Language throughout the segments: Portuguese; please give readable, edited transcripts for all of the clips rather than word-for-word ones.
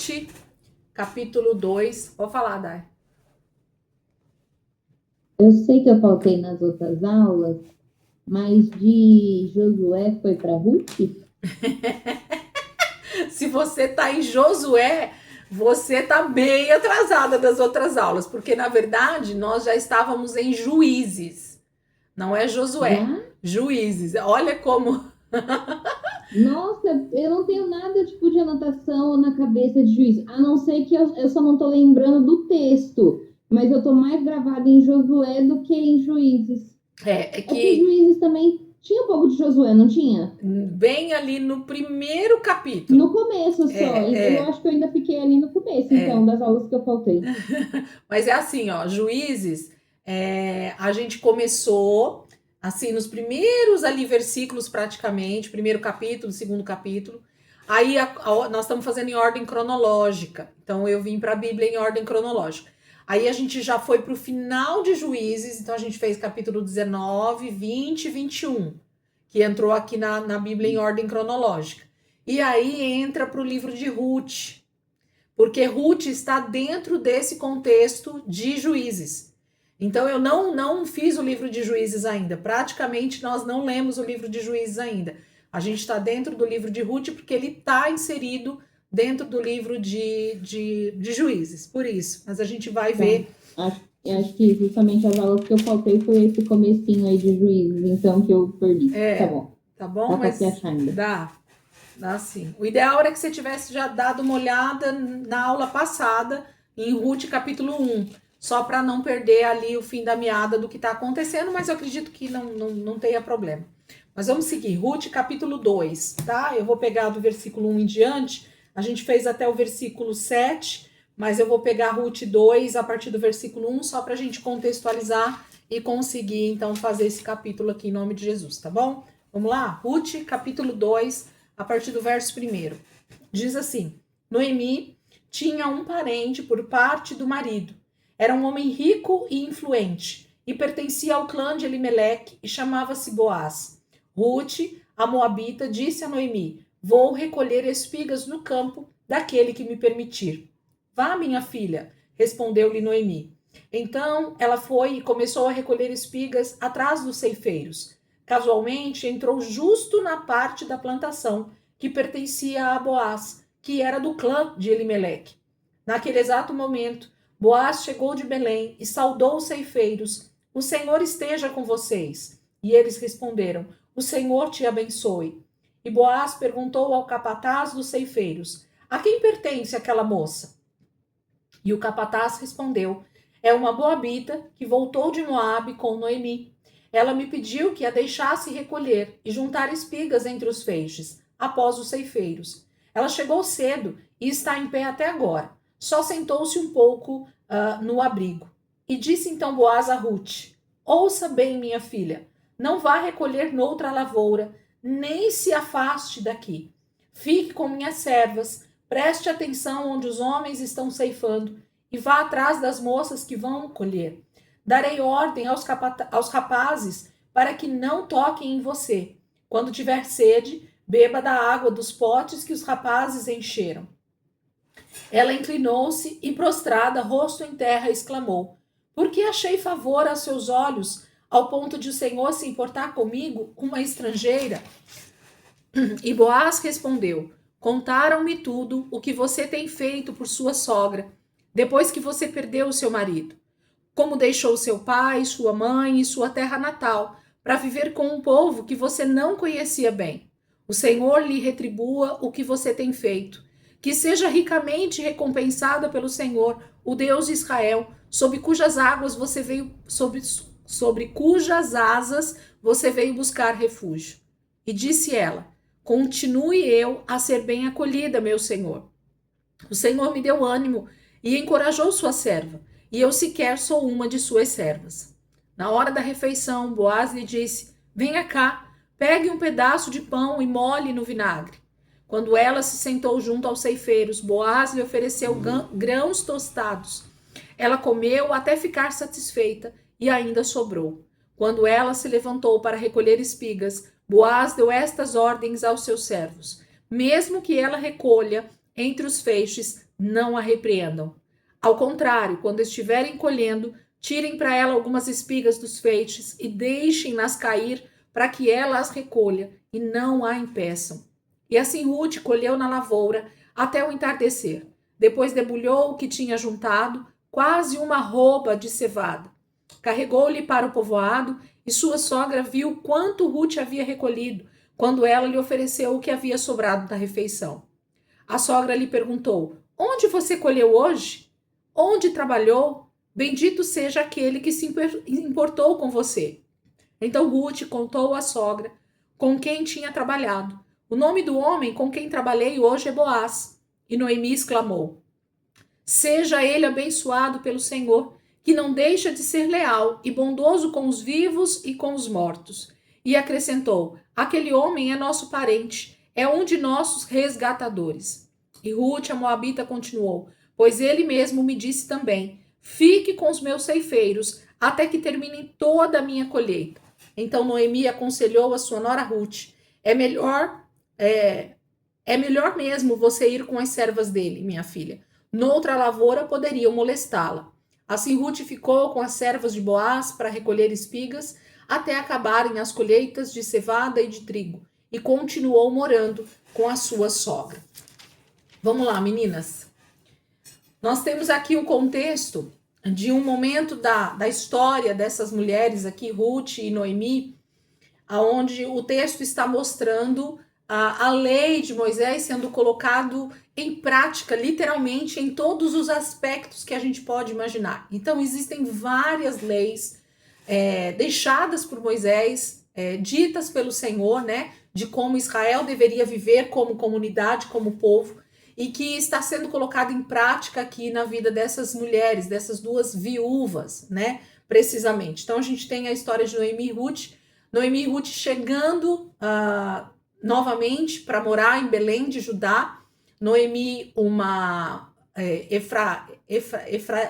Ruth, capítulo 2. Vou falar, Dai. Eu sei que eu faltei nas outras aulas, mas de Josué foi para Ruth? Se você tá em Josué, você tá bem atrasada das outras aulas, porque na verdade nós já estávamos em Juízes. Não é Josué, Já? Juízes. Olha como. Nossa, eu não tenho nada tipo de anotação na cabeça de juízo, a não ser que eu só não tô lembrando do texto, mas eu tô mais gravada em Josué do que em Juízes. É É porque que Juízes também tinha um pouco de Josué, não tinha? bem ali no primeiro capítulo. No começo só, eu É, acho que eu ainda fiquei ali no começo, então, é. das aulas que eu faltei. Mas é assim, ó, Juízes, a gente começou assim nos primeiros ali versículos praticamente, primeiro capítulo, segundo capítulo. Aí nós estamos fazendo em ordem cronológica. Então eu vim para a Bíblia em ordem cronológica. Aí a gente já foi para o final de Juízes, então a gente fez capítulo 19, 20 e 21, que entrou aqui na Bíblia em ordem cronológica. E aí entra para o livro de Ruth, porque Ruth está dentro desse contexto de Juízes. Então eu não fiz o livro de Juízes ainda. Praticamente nós não lemos o livro de Juízes ainda. A gente está dentro do livro de Ruth porque ele está inserido dentro do livro de Juízes. Por isso, mas a gente vai Tá. ver. Acho que justamente as aulas que eu faltei foi esse comecinho aí de Juízes, então que eu perdi. Tá bom. Tá bom? Dá para se Mas achar ainda. dá sim. O ideal era que você tivesse já dado uma olhada na aula passada, em Ruth capítulo 1, só para não perder ali o fim da meada do que está acontecendo, mas eu acredito que não tenha problema. Mas vamos seguir. Ruth capítulo 2, tá? Eu vou pegar do versículo 1 em diante. A gente fez até o versículo 7, mas eu vou pegar Ruth 2 a partir do versículo 1, só para a gente contextualizar e conseguir, então, fazer esse capítulo aqui em nome de Jesus, tá bom? Vamos lá? Ruth capítulo 2, a partir do verso 1. Diz assim: Noemi tinha um parente por parte do marido. Era um homem rico e influente, e pertencia ao clã de Elimeleque e chamava-se Boaz. Ruth, a moabita, disse a Noemi: Vou recolher espigas no campo daquele que me permitir. Vá, minha filha, respondeu-lhe Noemi. Então ela foi e começou a recolher espigas atrás dos ceifeiros. Casualmente entrou justo na parte da plantação que pertencia a Boaz, que era do clã de Elimeleque. Naquele exato momento, Boaz chegou de Belém e saudou os ceifeiros: O Senhor esteja com vocês. E eles responderam: O Senhor te abençoe. E Boaz perguntou ao capataz dos ceifeiros: A quem pertence aquela moça? E o capataz respondeu: É uma moabita que voltou de Moabe com Noemi. Ela me pediu que a deixasse recolher e juntar espigas entre os feixes, após os ceifeiros. Ela chegou cedo e está em pé até agora. Só sentou-se um pouco no abrigo. E disse então Boaz a Ruth: Ouça bem, minha filha, não vá recolher noutra lavoura, nem se afaste daqui. Fique com minhas servas, preste atenção onde os homens estão ceifando e vá atrás das moças que vão colher. Darei ordem aos rapazes para que não toquem em você. Quando tiver sede, beba da água dos potes que os rapazes encheram. Ela inclinou-se e, prostrada, rosto em terra, exclamou: Por que achei favor aos seus olhos, ao ponto de o Senhor se importar comigo, uma estrangeira? E Boaz respondeu: Contaram-me tudo o que você tem feito por sua sogra, depois que você perdeu o seu marido. Como deixou seu pai, sua mãe e sua terra natal, para viver com um povo que você não conhecia bem. O Senhor lhe retribua o que você tem feito. Que seja ricamente recompensada pelo Senhor, o Deus de Israel, sob cujas águas você veio, sobre cujas asas você veio buscar refúgio. E disse ela: Continue eu a ser bem acolhida, meu senhor. O Senhor me deu ânimo e encorajou sua serva, e eu sequer sou uma de suas servas. Na hora da refeição, Boaz lhe disse: Venha cá, pegue um pedaço de pão e molhe no vinagre. Quando ela se sentou junto aos ceifeiros, Boaz lhe ofereceu grãos tostados. Ela comeu até ficar satisfeita e ainda sobrou. Quando ela se levantou para recolher espigas, Boaz deu estas ordens aos seus servos: Mesmo que ela recolha entre os feixes, não a repreendam. Ao contrário, quando estiverem colhendo, tirem para ela algumas espigas dos feixes e deixem-nas cair para que ela as recolha e não a impeçam. E assim Ruth colheu na lavoura até o entardecer. Depois debulhou o que tinha juntado, quase uma arroba de cevada. Carregou-lhe para o povoado e sua sogra viu quanto Ruth havia recolhido, quando ela lhe ofereceu o que havia sobrado da refeição. A sogra lhe perguntou: onde você colheu hoje? Onde trabalhou? Bendito seja aquele que se importou com você. Então Ruth contou à sogra com quem tinha trabalhado. O nome do homem com quem trabalhei hoje é Boaz. E Noemi exclamou: seja ele abençoado pelo Senhor, que não deixa de ser leal e bondoso com os vivos e com os mortos. E acrescentou: aquele homem é nosso parente, é um de nossos resgatadores. E Ruth, a moabita, continuou: pois ele mesmo me disse também: fique com os meus ceifeiros até que termine toda a minha colheita. Então Noemi aconselhou a sua nora Ruth: é melhor mesmo você ir com as servas dele, minha filha. Noutra lavoura poderiam molestá-la. Assim Ruth ficou com as servas de Boaz para recolher espigas até acabarem as colheitas de cevada e de trigo, e continuou morando com a sua sogra. Vamos lá, meninas. Nós temos aqui o contexto de um momento da história dessas mulheres aqui, Ruth e Noemi, onde o texto está mostrando a lei de Moisés sendo colocado em prática, literalmente, em todos os aspectos que a gente pode imaginar. Então, existem várias leis deixadas por Moisés, ditas pelo Senhor, né, de como Israel deveria viver como comunidade, como povo, e que está sendo colocado em prática aqui na vida dessas mulheres, dessas duas viúvas, né, precisamente. Então, a gente tem a história de Noemi e Ruth chegando novamente para morar em Belém de Judá. Noemi, uma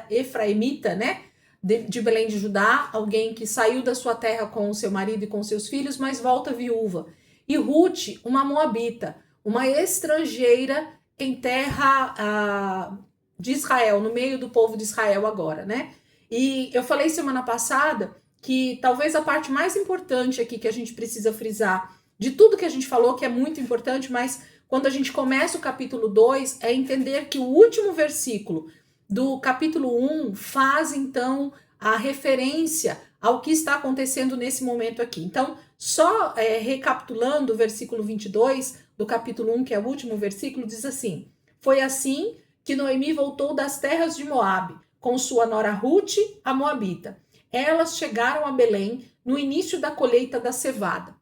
efraimita, né, de Belém de Judá, alguém que saiu da sua terra com o seu marido e com seus filhos, mas volta viúva. E Ruth, uma moabita, uma estrangeira em terra de Israel, no meio do povo de Israel agora, né? E eu falei semana passada que talvez a parte mais importante aqui que a gente precisa frisar, de tudo que a gente falou, que é muito importante, mas quando a gente começa o capítulo 2, é entender que o último versículo do capítulo 1 faz, então, a referência ao que está acontecendo nesse momento aqui. Então, só recapitulando o versículo 22 do capítulo 1, que é o último versículo, diz assim: foi assim que Noemi voltou das terras de Moabe, com sua nora Ruth, a moabita. Elas chegaram a Belém no início da colheita da cevada.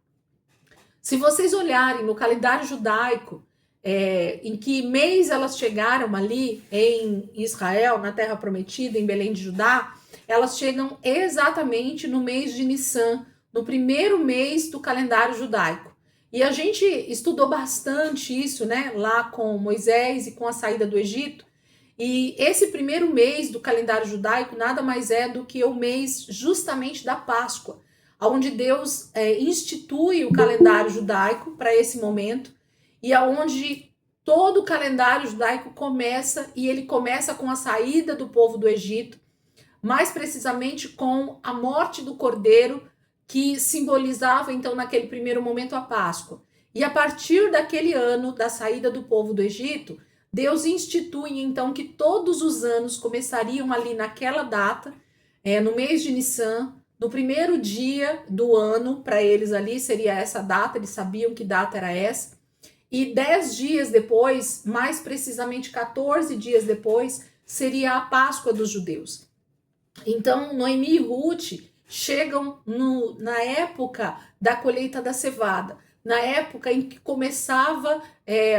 Se vocês olharem no calendário judaico, em que mês elas chegaram ali em Israel, na Terra Prometida, em Belém de Judá, elas chegam exatamente no mês de Nissan, no primeiro mês do calendário judaico. E a gente estudou bastante isso, né, lá com Moisés e com a saída do Egito. E esse primeiro mês do calendário judaico nada mais é do que o mês justamente da Páscoa, onde Deus institui o calendário judaico para esse momento, e aonde todo o calendário judaico começa, e ele começa com a saída do povo do Egito, mais precisamente com a morte do cordeiro, que simbolizava então naquele primeiro momento a Páscoa. E a partir daquele ano da saída do povo do Egito, Deus institui então que todos os anos começariam ali naquela data, no mês de Nissan, no primeiro dia do ano, para eles ali seria essa data, eles sabiam que data era essa. E 10 dias depois, mais precisamente 14 dias depois, seria a Páscoa dos judeus. Então, Noemi e Ruth chegam na época da colheita da cevada, na época em que começava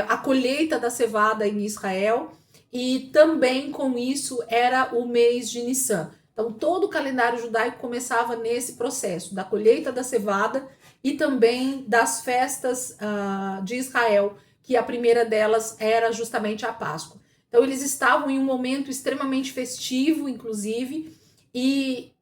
a colheita da cevada em Israel, e também com isso era o mês de Nissan. Então, todo o calendário judaico começava nesse processo da colheita da cevada e também das festas de Israel, que a primeira delas era justamente a Páscoa. Então, eles estavam em um momento extremamente festivo, inclusive, e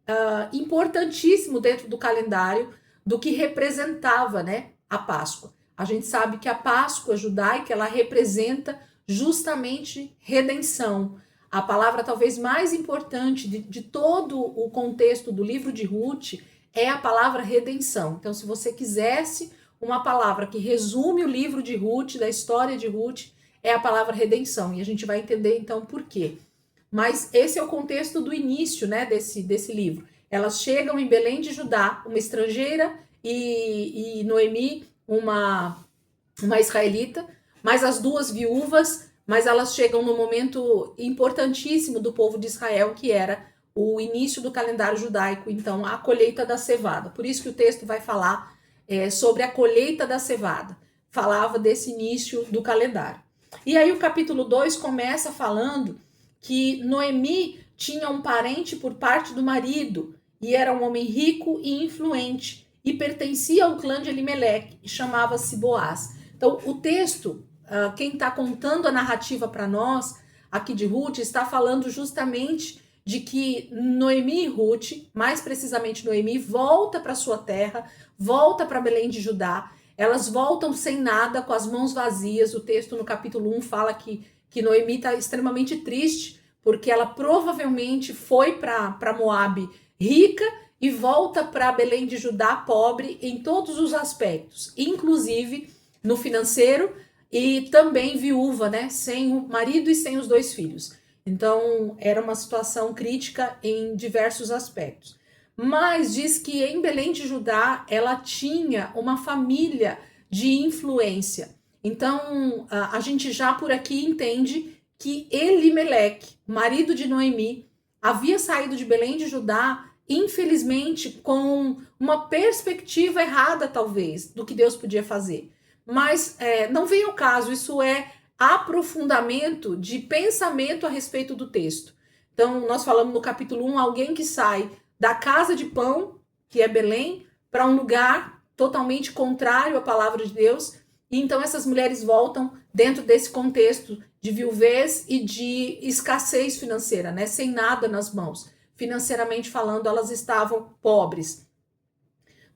importantíssimo dentro do calendário do que representava, né, a Páscoa. A gente sabe que a Páscoa judaica, ela representa justamente redenção. A palavra talvez mais importante de todo o contexto do livro de Ruth é a palavra redenção. Então, se você quisesse uma palavra que resume o livro de Ruth, da história de Ruth, é a palavra redenção. E a gente vai entender então por quê. Mas esse é o contexto do início, né, desse livro. Elas chegam em Belém de Judá, uma estrangeira, e Noemi, uma israelita, mas as duas viúvas, mas elas chegam no momento importantíssimo do povo de Israel, que era o início do calendário judaico, então a colheita da cevada. Por isso que o texto vai falar sobre a colheita da cevada. Falava desse início do calendário. E aí o capítulo 2 começa falando que Noemi tinha um parente por parte do marido, e era um homem rico e influente, e pertencia ao clã de Elimeleque, e chamava-se Boaz. Então, o texto, quem está contando a narrativa para nós, aqui de Ruth, está falando justamente de que Noemi e Ruth, mais precisamente Noemi, volta para sua terra, volta para Belém de Judá. Elas voltam sem nada, com as mãos vazias. O texto no capítulo 1 fala que Noemi está extremamente triste, porque ela provavelmente foi para Moabe rica e volta para Belém de Judá pobre em todos os aspectos, inclusive no financeiro, e também viúva, né, sem o marido e sem os 2 filhos. Então, era uma situação crítica em diversos aspectos. Mas diz que em Belém de Judá, ela tinha uma família de influência. Então, a gente já por aqui entende que Elimeleque, marido de Noemi, havia saído de Belém de Judá, infelizmente, com uma perspectiva errada, talvez, do que Deus podia fazer. Mas não vem ao caso, isso é aprofundamento de pensamento a respeito do texto. Então, nós falamos no capítulo 1, alguém que sai da casa de pão, que é Belém, para um lugar totalmente contrário à palavra de Deus, e então essas mulheres voltam dentro desse contexto de viuvez e de escassez financeira, né? Sem nada nas mãos. Financeiramente falando, elas estavam pobres.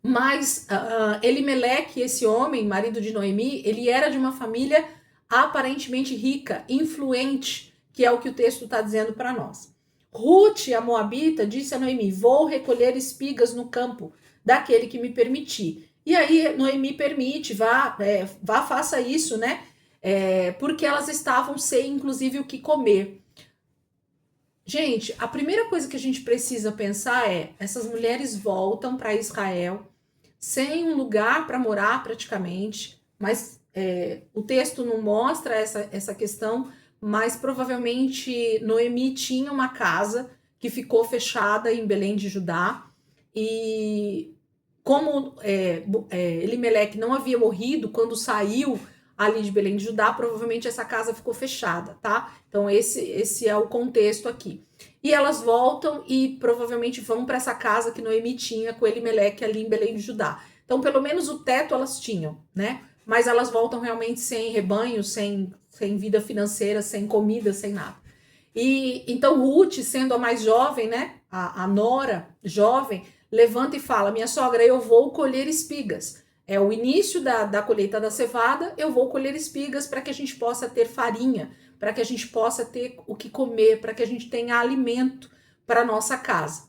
Mas Elimeleque, esse homem, marido de Noemi, ele era de uma família aparentemente rica, influente, que é o que o texto está dizendo para nós. Ruth, a moabita, disse a Noemi: vou recolher espigas no campo daquele que me permitir. E aí Noemi permite, vá, faça isso, né? Porque elas estavam sem, inclusive, o que comer. Gente, a primeira coisa que a gente precisa pensar é: essas mulheres voltam para Israel sem um lugar para morar praticamente, mas o texto não mostra essa questão, mas provavelmente Noemi tinha uma casa que ficou fechada em Belém de Judá, e como Elimeleque não havia morrido quando saiu ali de Belém de Judá, provavelmente essa casa ficou fechada, tá? Então esse é o contexto aqui. E elas voltam e provavelmente vão para essa casa que Noemi tinha com Elimeleque ali em Belém de Judá. Então pelo menos o teto elas tinham, né? Mas elas voltam realmente sem rebanho, sem vida financeira, sem comida, sem nada. E então Ruth, sendo a mais jovem, né? A nora jovem, levanta e fala: minha sogra, eu vou colher espigas. É o início da colheita da cevada, eu vou colher espigas para que a gente possa ter farinha, para que a gente possa ter o que comer, para que a gente tenha alimento para a nossa casa.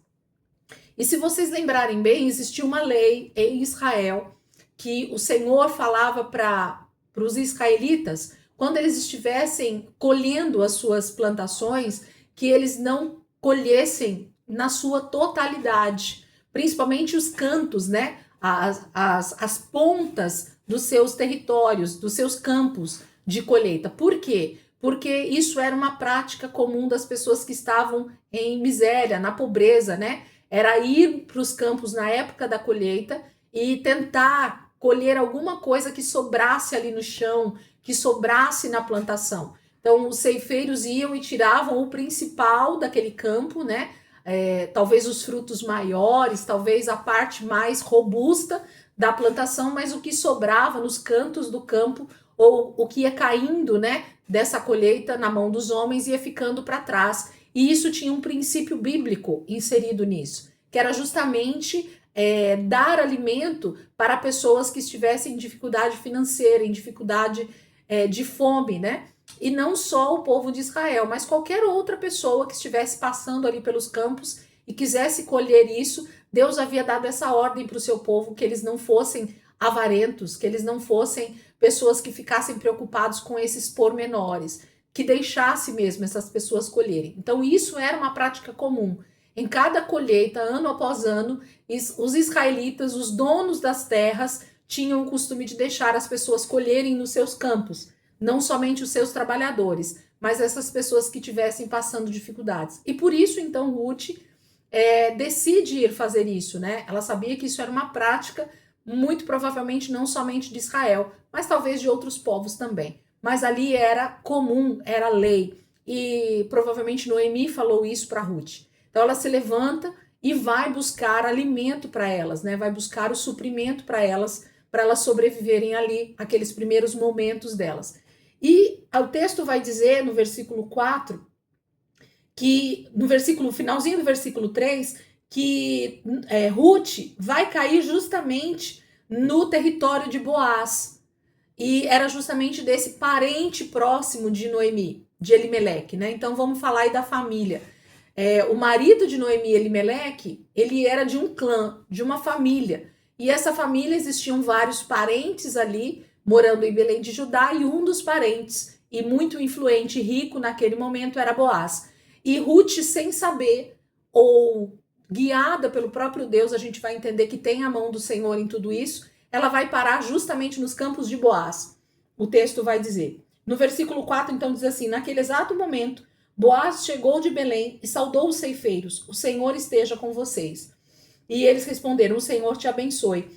E se vocês lembrarem bem, existia uma lei em Israel que o Senhor falava para os israelitas, quando eles estivessem colhendo as suas plantações, que eles não colhessem na sua totalidade, principalmente os cantos, né? As pontas dos seus territórios, dos seus campos de colheita. Por quê? Porque isso era uma prática comum das pessoas que estavam em miséria, na pobreza, né? Era ir para os campos na época da colheita e tentar colher alguma coisa que sobrasse ali no chão, que sobrasse na plantação. Então, os ceifeiros iam e tiravam o principal daquele campo, né? Talvez os frutos maiores, talvez a parte mais robusta da plantação, mas o que sobrava nos cantos do campo, ou o que ia caindo, né, dessa colheita na mão dos homens, ia ficando para trás. E isso tinha um princípio bíblico inserido nisso, que era justamente dar alimento para pessoas que estivessem em dificuldade financeira, em dificuldade de fome, né? E não só o povo de Israel, mas qualquer outra pessoa que estivesse passando ali pelos campos e quisesse colher isso, Deus havia dado essa ordem para o seu povo, que eles não fossem avarentos, que eles não fossem pessoas que ficassem preocupados com esses pormenores, que deixasse mesmo essas pessoas colherem. Então isso era uma prática comum. Em cada colheita, ano após ano, os israelitas, os donos das terras, tinham o costume de deixar as pessoas colherem nos seus campos, não somente os seus trabalhadores, mas essas pessoas que estivessem passando dificuldades. E por isso, então, Ruth decide ir fazer isso, né? Ela sabia que isso era uma prática, muito provavelmente não somente de Israel, mas talvez de outros povos também. Mas ali era comum, era lei. E provavelmente Noemi falou isso para Ruth. Então ela se levanta e vai buscar alimento para elas, né? Vai buscar o suprimento para elas sobreviverem ali, aqueles primeiros momentos delas. E o texto vai dizer no versículo 4, que no finalzinho do versículo 3, que Ruth vai cair justamente no território de Boaz. E era justamente desse parente próximo de Noemi, de Elimeleque, né? Então vamos falar aí da família. O marido de Noemi, Elimeleque, ele era de um clã, de uma família. E essa família, existiam vários parentes ali, morando em Belém de Judá, e um dos parentes, e muito influente e rico naquele momento, era Boaz. E Ruth, sem saber, ou guiada pelo próprio Deus, a gente vai entender que tem a mão do Senhor em tudo isso, ela vai parar justamente nos campos de Boaz. O texto vai dizer. No versículo 4, então, diz assim: naquele exato momento, Boaz chegou de Belém e saudou os ceifeiros. O Senhor esteja com vocês. E eles responderam: o Senhor te abençoe.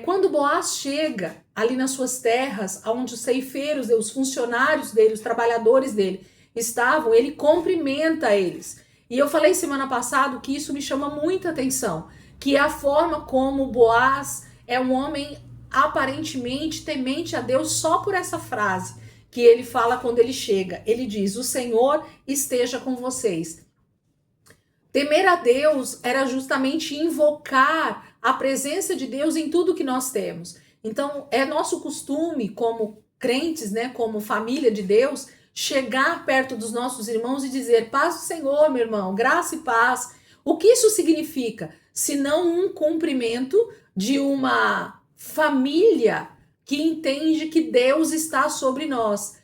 Quando Boaz chega ali nas suas terras, onde os ceifeiros, os funcionários dele, os trabalhadores dele estavam, ele cumprimenta eles. E eu falei semana passada que isso me chama muita atenção, que é a forma como Boaz é um homem aparentemente temente a Deus só por essa frase que ele fala quando ele chega. Ele diz: o Senhor esteja com vocês. Temer a Deus era justamente invocar a presença de Deus em tudo que nós temos. Então, é nosso costume, como crentes, né, como família de Deus, chegar perto dos nossos irmãos e dizer: paz do Senhor, meu irmão, graça e paz. O que isso significa? Senão um cumprimento de uma família que entende que Deus está sobre nós.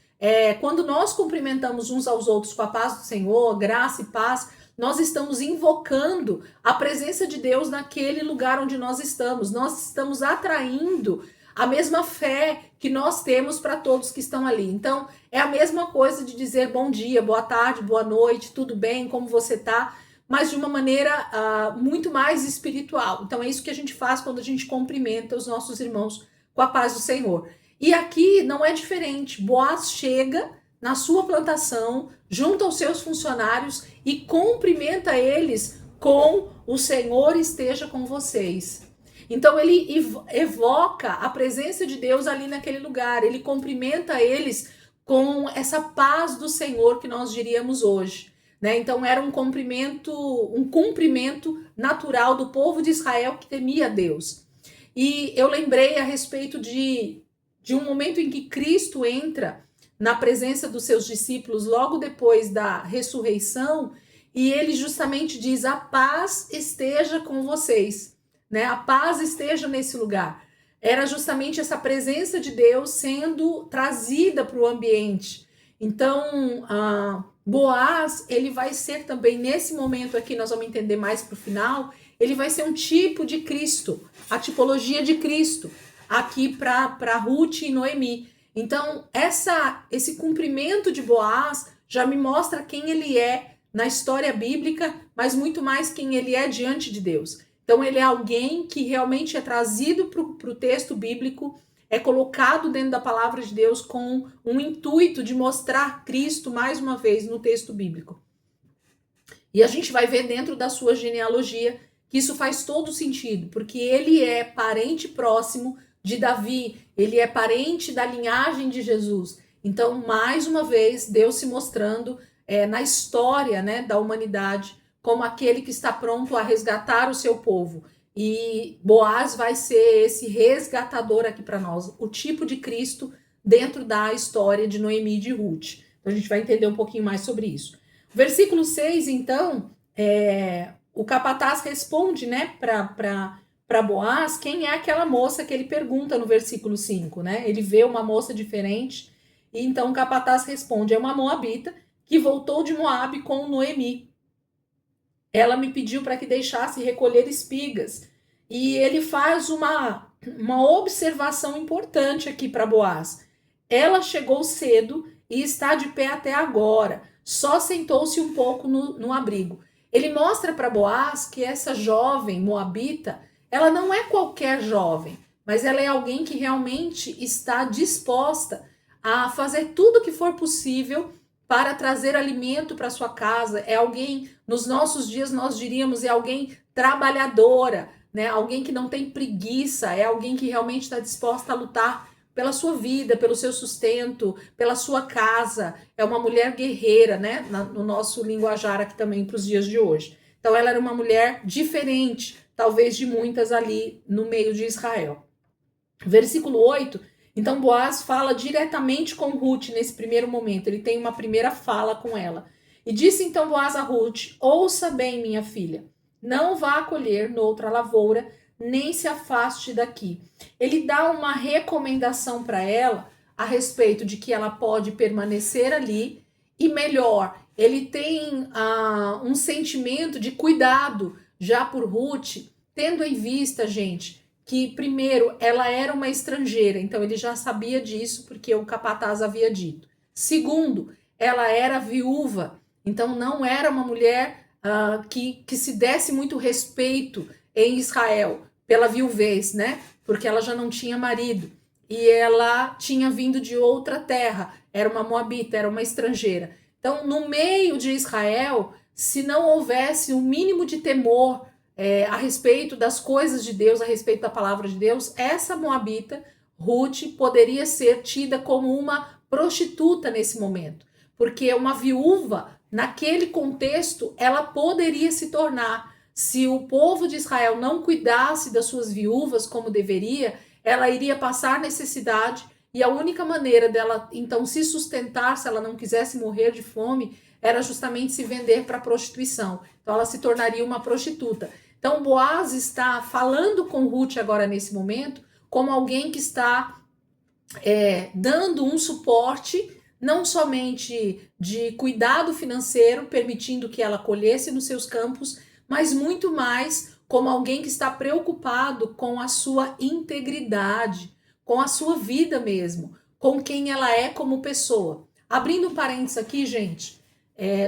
Quando nós cumprimentamos uns aos outros com a paz do Senhor, graça e paz, nós estamos invocando a presença de Deus naquele lugar onde nós estamos. Nós estamos atraindo a mesma fé que nós temos para todos que estão ali. Então, é a mesma coisa de dizer bom dia, boa tarde, boa noite, tudo bem, como você está, mas de uma maneira muito mais espiritual. Então, é isso que a gente faz quando a gente cumprimenta os nossos irmãos com a paz do Senhor. E aqui não é diferente. Boaz chega na sua plantação, junto aos seus funcionários e cumprimenta eles com: o Senhor esteja com vocês. Então ele evoca a presença de Deus ali naquele lugar, ele cumprimenta eles com essa paz do Senhor que nós diríamos hoje, né? Então era um cumprimento natural do povo de Israel que temia Deus. E eu lembrei a respeito de um momento em que Cristo entra na presença dos seus discípulos logo depois da ressurreição, e ele justamente diz: a paz esteja com vocês, né? A paz esteja nesse lugar. Era justamente essa presença de Deus sendo trazida para o ambiente. Então, Boaz, ele vai ser também, nesse momento aqui, nós vamos entender mais para o final, ele vai ser um tipo de Cristo, a tipologia de Cristo, aqui para Ruth e Noemi. Então, esse cumprimento de Boaz já me mostra quem ele é na história bíblica, mas muito mais quem ele é diante de Deus. Então, ele é alguém que realmente é trazido para o texto bíblico, é colocado dentro da palavra de Deus com um intuito de mostrar Cristo mais uma vez no texto bíblico. E a gente vai ver dentro da sua genealogia que isso faz todo sentido, porque ele é parente próximo de Davi, ele é parente da linhagem de Jesus. Então, mais uma vez, Deus se mostrando na história, né, da humanidade como aquele que está pronto a resgatar o seu povo. E Boaz vai ser esse resgatador aqui para nós, o tipo de Cristo dentro da história de Noemi e de Ruth. Então a gente vai entender um pouquinho mais sobre isso. Versículo 6, então, o capataz responde, né, para Boaz quem é aquela moça que ele pergunta no versículo 5, né? Ele vê uma moça diferente, e então o capataz responde: é uma moabita que voltou de Moabe com Noemi. Ela me pediu para que deixasse recolher espigas. E ele faz uma observação importante aqui para Boaz. Ela chegou cedo e está de pé até agora. Só sentou-se um pouco no abrigo. Ele mostra para Boaz que essa jovem moabita, ela não é qualquer jovem, mas ela é alguém que realmente está disposta a fazer tudo o que for possível para trazer alimento para sua casa. É alguém, nos nossos dias nós diríamos, é alguém trabalhadora, né? Alguém que não tem preguiça, é alguém que realmente está disposta a lutar pela sua vida, pelo seu sustento, pela sua casa. É uma mulher guerreira, né? No nosso linguajar aqui também para os dias de hoje. Então ela era uma mulher diferente, talvez de muitas ali no meio de Israel. Versículo 8, então Boaz fala diretamente com Ruth nesse primeiro momento, ele tem uma primeira fala com ela. E disse então Boaz a Ruth: ouça bem, minha filha, não vá colher noutra lavoura, nem se afaste daqui. Ele dá uma recomendação para ela a respeito de que ela pode permanecer ali, e melhor, ele tem um sentimento de cuidado já por Ruth, tendo em vista, gente, que primeiro ela era uma estrangeira, então ele já sabia disso porque o capataz havia dito. Segundo, ela era viúva, então não era uma mulher que se desse muito respeito em Israel pela viuvez, né? Porque ela já não tinha marido e ela tinha vindo de outra terra, era uma moabita, era uma estrangeira. Então, no meio de Israel, se não houvesse um mínimo de temor a respeito das coisas de Deus, a respeito da palavra de Deus, essa moabita, Ruth, poderia ser tida como uma prostituta nesse momento, porque uma viúva, naquele contexto, ela poderia se tornar, se o povo de Israel não cuidasse das suas viúvas como deveria, ela iria passar necessidade, e a única maneira dela então se sustentar, se ela não quisesse morrer de fome, era justamente se vender para prostituição. Então ela se tornaria uma prostituta. Então Boaz está falando com Ruth agora nesse momento como alguém que está dando um suporte, não somente de cuidado financeiro, permitindo que ela colhesse nos seus campos, mas muito mais como alguém que está preocupado com a sua integridade, com a sua vida mesmo, com quem ela é como pessoa. Abrindo um parênteses aqui, gente,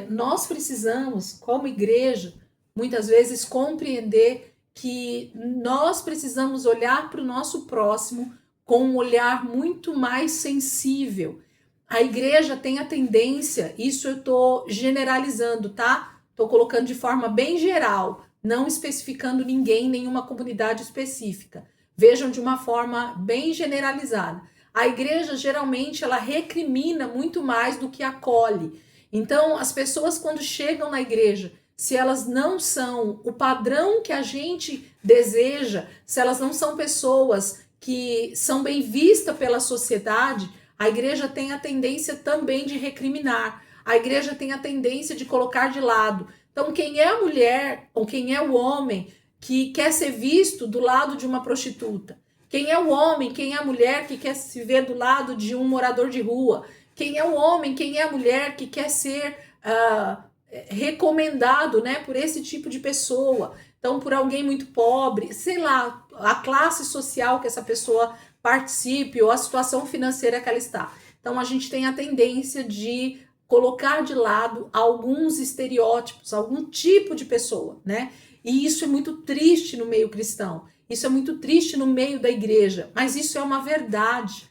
nós precisamos, como igreja, muitas vezes compreender que nós precisamos olhar para o nosso próximo com um olhar muito mais sensível. A igreja tem a tendência, isso eu estou generalizando, tá? Estou colocando de forma bem geral, não especificando ninguém, nenhuma comunidade específica. Vejam de uma forma bem generalizada. A igreja, geralmente, ela recrimina muito mais do que acolhe. Então, as pessoas, quando chegam na igreja, se elas não são o padrão que a gente deseja, se elas não são pessoas que são bem vistas pela sociedade, a igreja tem a tendência também de recriminar. A igreja tem a tendência de colocar de lado. Então, quem é a mulher ou quem é o homem que quer ser visto do lado de uma prostituta? Quem é o homem, quem é a mulher que quer se ver do lado de um morador de rua? Quem é o homem, quem é a mulher que quer ser recomendado, né, por esse tipo de pessoa? Então, por alguém muito pobre, sei lá, a classe social que essa pessoa participe ou a situação financeira que ela está. Então, a gente tem a tendência de colocar de lado alguns estereótipos, algum tipo de pessoa, né? E isso é muito triste no meio cristão, isso é muito triste no meio da igreja, mas isso é uma verdade.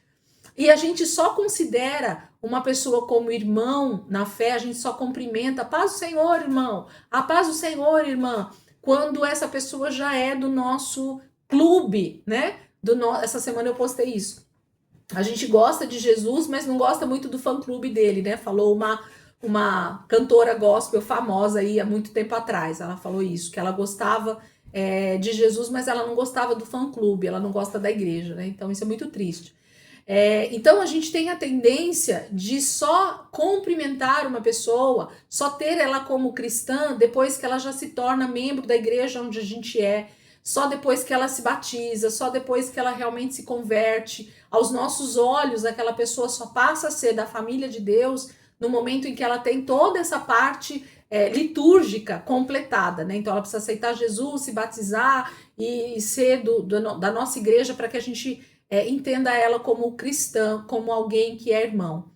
E a gente só considera uma pessoa como irmão na fé, a gente só cumprimenta: a paz do Senhor, irmão, a paz do Senhor, irmã, quando essa pessoa já é do nosso clube, né? Essa semana eu postei isso. A gente gosta de Jesus, mas não gosta muito do fã-clube dele, né? Falou uma cantora gospel famosa aí há muito tempo atrás. Ela falou isso, que ela gostava de Jesus, mas ela não gostava do fã-clube, ela não gosta da igreja, né? Então isso é muito triste. Então a gente tem a tendência de só cumprimentar uma pessoa, só ter ela como cristã depois que ela já se torna membro da igreja onde a gente é, só depois que ela se batiza, só depois que ela realmente se converte. Aos nossos olhos, aquela pessoa só passa a ser da família de Deus no momento em que ela tem toda essa parte litúrgica completada, né? Então ela precisa aceitar Jesus, se batizar e ser da nossa igreja para que a gente entenda ela como cristã, como alguém que é irmão.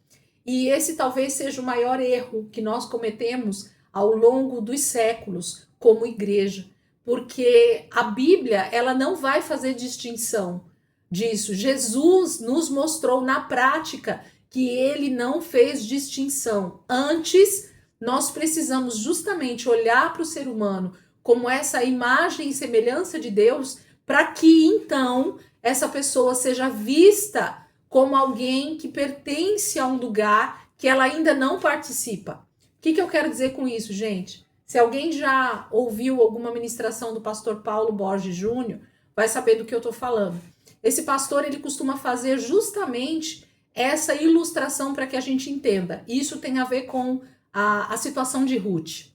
E esse talvez seja o maior erro que nós cometemos ao longo dos séculos como igreja, porque a Bíblia ela não vai fazer distinção disso. Jesus nos mostrou na prática que ele não fez distinção. Antes, nós precisamos justamente olhar para o ser humano como essa imagem e semelhança de Deus, para que então essa pessoa seja vista como alguém que pertence a um lugar que ela ainda não participa. O que eu quero dizer com isso, gente? Se alguém já ouviu alguma ministração do pastor Paulo Borges Júnior, vai saber do que eu estou falando. Esse pastor, ele costuma fazer justamente essa ilustração para que a gente entenda. Isso tem a ver com a situação de Ruth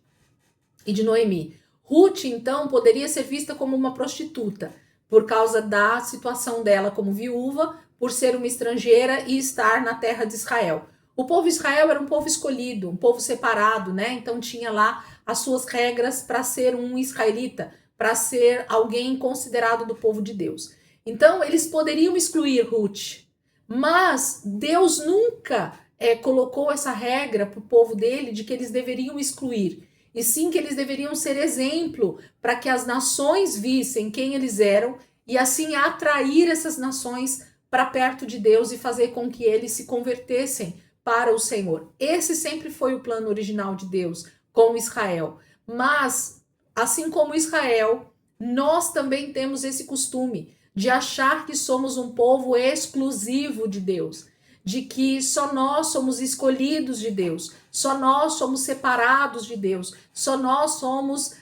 e de Noemi. Ruth, então, poderia ser vista como uma prostituta, por causa da situação dela como viúva, por ser uma estrangeira e estar na terra de Israel. O povo de Israel era um povo escolhido, um povo separado, né? Então tinha lá as suas regras para ser um israelita, para ser alguém considerado do povo de Deus. Então eles poderiam excluir Ruth, mas Deus nunca colocou essa regra para o povo dele de que eles deveriam excluir, e sim que eles deveriam ser exemplo para que as nações vissem quem eles eram e assim atrair essas nações para perto de Deus e fazer com que eles se convertessem para o Senhor. Esse sempre foi o plano original de Deus com Israel. Mas, assim como Israel, nós também temos esse costume de achar que somos um povo exclusivo de Deus, de que só nós somos escolhidos de Deus, só nós somos separados de Deus, só nós somos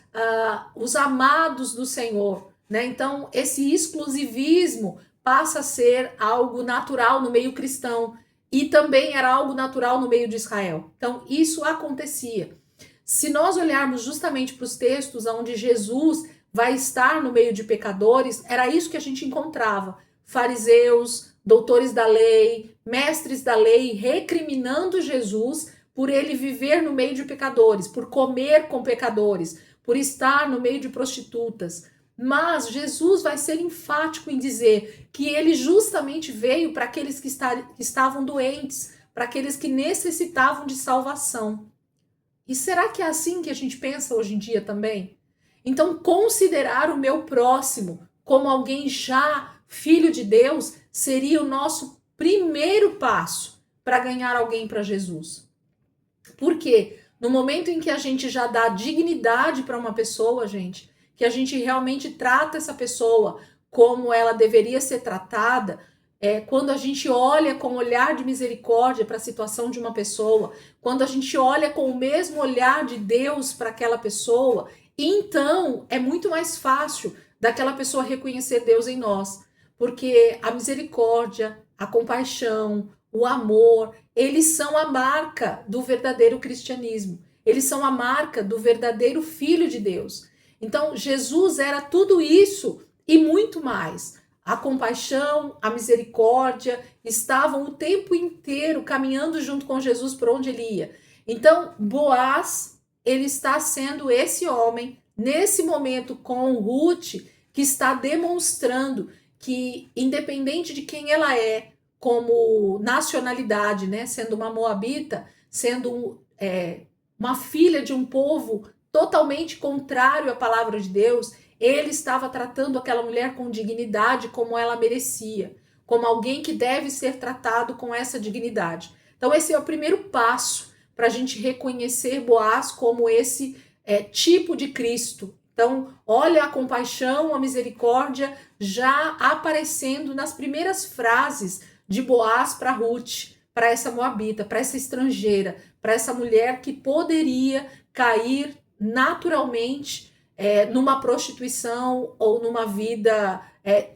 os amados do Senhor, né? Então, esse exclusivismo passa a ser algo natural no meio cristão e também era algo natural no meio de Israel. Então, isso acontecia. Se nós olharmos justamente para os textos onde Jesus vai estar no meio de pecadores, era isso que a gente encontrava. Fariseus, doutores da lei, mestres da lei, recriminando Jesus por ele viver no meio de pecadores, por comer com pecadores, por estar no meio de prostitutas. Mas Jesus vai ser enfático em dizer que ele justamente veio para aqueles que estavam doentes, para aqueles que necessitavam de salvação. E será que é assim que a gente pensa hoje em dia também? Então, considerar o meu próximo como alguém já filho de Deus seria o nosso primeiro passo para ganhar alguém para Jesus. Por quê? No momento em que a gente já dá dignidade para uma pessoa, gente, que a gente realmente trata essa pessoa como ela deveria ser tratada, quando a gente olha com olhar de misericórdia para a situação de uma pessoa, quando a gente olha com o mesmo olhar de Deus para aquela pessoa, então é muito mais fácil daquela pessoa reconhecer Deus em nós, porque a misericórdia, a compaixão, o amor, eles são a marca do verdadeiro cristianismo, eles são a marca do verdadeiro Filho de Deus. Então, Jesus era tudo isso e muito mais. A compaixão, a misericórdia estavam o tempo inteiro caminhando junto com Jesus por onde ele ia. Então, Boaz, ele está sendo esse homem, nesse momento com Ruth, que está demonstrando que, independente de quem ela é, como nacionalidade, né, sendo uma moabita, sendo uma filha de um povo totalmente contrário à palavra de Deus, ele estava tratando aquela mulher com dignidade como ela merecia, como alguém que deve ser tratado com essa dignidade. Então esse é o primeiro passo para a gente reconhecer Boaz como esse tipo de Cristo. Então olha a compaixão, a misericórdia já aparecendo nas primeiras frases de Boaz para Ruth, para essa moabita, para essa estrangeira, para essa mulher que poderia cair naturalmente numa prostituição ou numa vida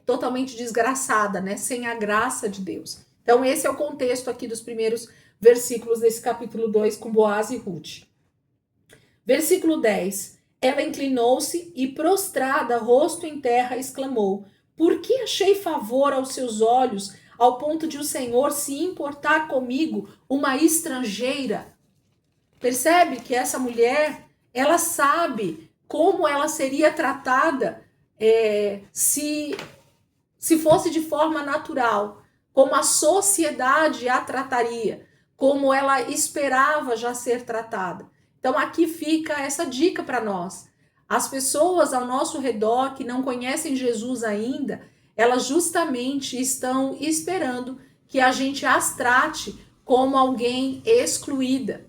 totalmente desgraçada, né? Sem a graça de Deus. Então, esse é o contexto aqui dos primeiros versículos desse capítulo 2 com Boaz e Ruth. Versículo 10. Ela inclinou-se e, prostrada, rosto em terra, exclamou: por que achei favor aos seus olhos, ao ponto de o Senhor se importar comigo, uma estrangeira? Percebe que essa mulher, ela sabe como ela seria tratada se fosse de forma natural, como a sociedade a trataria, como ela esperava já ser tratada. Então aqui fica essa dica para nós. As pessoas ao nosso redor que não conhecem Jesus ainda, elas justamente estão esperando que a gente as trate como alguém excluída,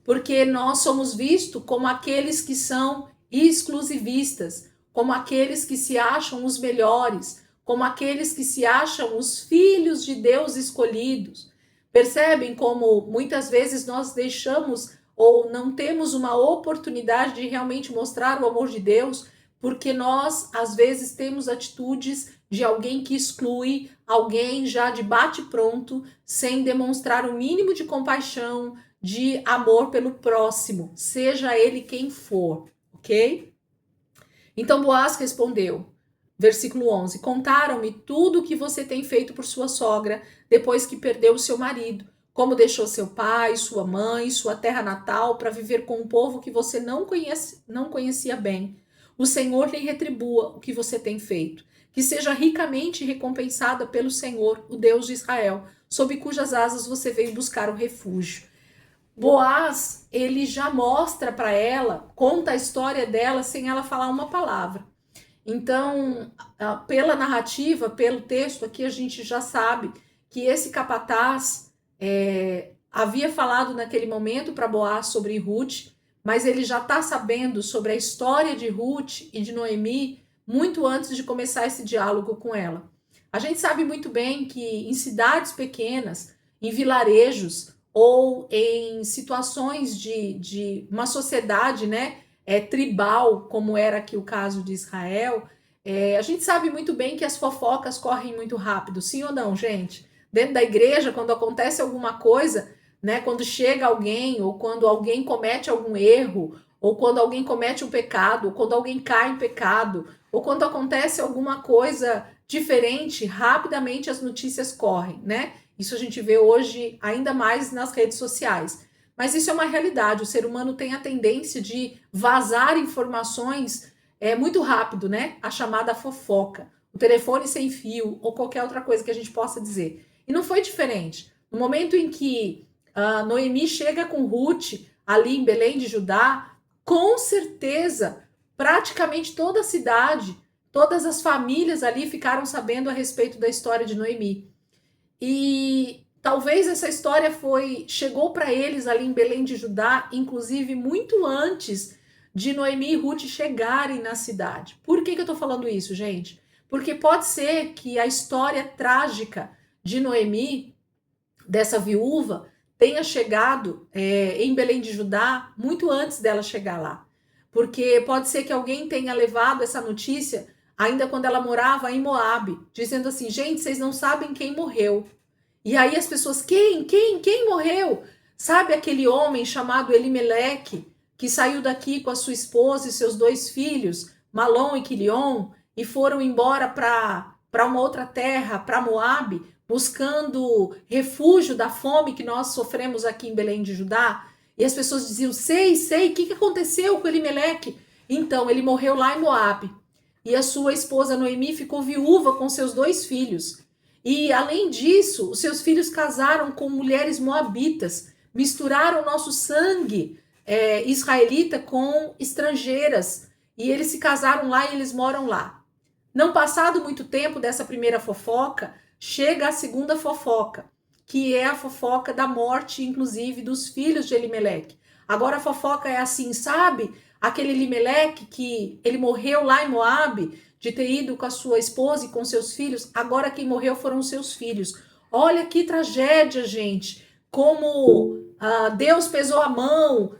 porque nós somos vistos como aqueles que são exclusivistas, como aqueles que se acham os melhores, como aqueles que se acham os filhos de Deus escolhidos. Percebem como muitas vezes nós deixamos ou não temos uma oportunidade de realmente mostrar o amor de Deus, porque nós, às vezes, temos atitudes de alguém que exclui, alguém já de bate-pronto, sem demonstrar o mínimo de compaixão, de amor pelo próximo, seja ele quem for, ok? Então Boaz respondeu, versículo 11, contaram-me tudo o que você tem feito por sua sogra, depois que perdeu o seu marido, como deixou seu pai, sua mãe, sua terra natal, para viver com um povo que você não conhecia bem. O Senhor lhe retribua o que você tem feito, que seja ricamente recompensada pelo Senhor, o Deus de Israel, sob cujas asas você veio buscar o refúgio. Boaz, ele já mostra para ela, conta a história dela sem ela falar uma palavra. Então, pela narrativa, pelo texto aqui, a gente já sabe que esse capataz havia falado naquele momento para Boaz sobre Ruth, mas ele já está sabendo sobre a história de Ruth e de Noemi muito antes de começar esse diálogo com ela. A gente sabe muito bem que em cidades pequenas, em vilarejos ou em situações de uma sociedade, né, tribal, como era aqui o caso de Israel, a gente sabe muito bem que as fofocas correm muito rápido, sim ou não, gente? Dentro da igreja, quando acontece alguma coisa, né, quando chega alguém, ou quando alguém comete algum erro, ou quando alguém comete um pecado, ou quando alguém cai em pecado, ou quando acontece alguma coisa diferente, rapidamente as notícias correm, né? Isso a gente vê hoje ainda mais nas redes sociais. Mas isso é uma realidade, o ser humano tem a tendência de vazar informações muito rápido, né? A chamada fofoca, o telefone sem fio, ou qualquer outra coisa que a gente possa dizer. E não foi diferente. No momento em que Noemi chega com Ruth, ali em Belém de Judá, com certeza, praticamente toda a cidade, todas as famílias ali ficaram sabendo a respeito da história de Noemi. E talvez essa história chegou para eles ali em Belém de Judá, inclusive muito antes de Noemi e Ruth chegarem na cidade. Por que eu estou falando isso, gente? Porque pode ser que a história trágica de Noemi, dessa viúva, tenha chegado em Belém de Judá muito antes dela chegar lá. Porque pode ser que alguém tenha levado essa notícia ainda quando ela morava em Moabe, dizendo assim, gente, vocês não sabem quem morreu. E aí as pessoas, quem morreu? Sabe aquele homem chamado Elimeleque, que saiu daqui com a sua esposa e seus 2 filhos, Malom e Quilion, e foram embora para uma outra terra, para Moabe, buscando refúgio da fome que nós sofremos aqui em Belém de Judá? E as pessoas diziam, sei, o que aconteceu com Elimeleque? Então, ele morreu lá em Moabe. E a sua esposa Noemi ficou viúva com seus 2 filhos. E, além disso, os seus filhos casaram com mulheres moabitas, misturaram o nosso sangue israelita com estrangeiras. E eles se casaram lá e eles moram lá. Não passado muito tempo dessa primeira fofoca, chega a segunda fofoca, que é a fofoca da morte, inclusive, dos filhos de Elimeleque. Agora a fofoca é assim, sabe? Aquele Elimeleque que ele morreu lá em Moabe, de ter ido com a sua esposa e com seus filhos, agora quem morreu foram os seus filhos. Olha que tragédia, gente. Como Deus pesou a mão.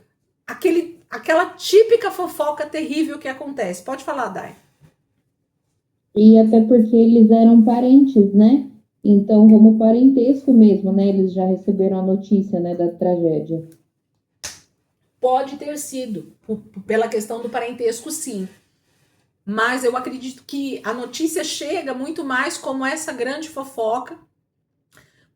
Aquela típica fofoca terrível que acontece. Pode falar, Dai. E até porque eles eram parentes, né? Então, como parentesco mesmo, né? Eles já receberam a notícia, né, da tragédia. Pode ter sido, pela questão do parentesco, sim. Mas eu acredito que a notícia chega muito mais como essa grande fofoca,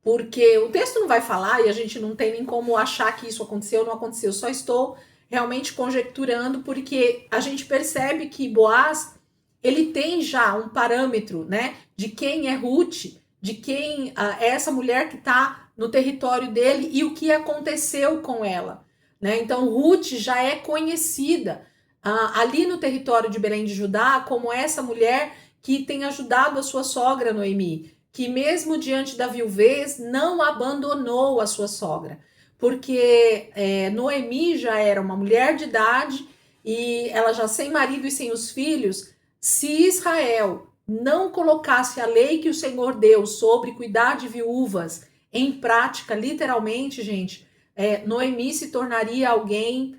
porque o texto não vai falar e a gente não tem nem como achar que isso aconteceu ou não aconteceu. Só estou realmente conjecturando, porque a gente percebe que Boaz, ele tem já um parâmetro, né, de quem é Ruth, de quem é essa mulher que está no território dele e o que aconteceu com ela, né? Então Ruth já é conhecida ali no território de Belém de Judá como essa mulher que tem ajudado a sua sogra Noemi, que mesmo diante da viuvez não abandonou a sua sogra, porque Noemi já era uma mulher de idade e ela já sem marido e sem os filhos. Se Israel não colocasse a lei que o Senhor deu sobre cuidar de viúvas em prática, literalmente, gente, Noemi se tornaria alguém,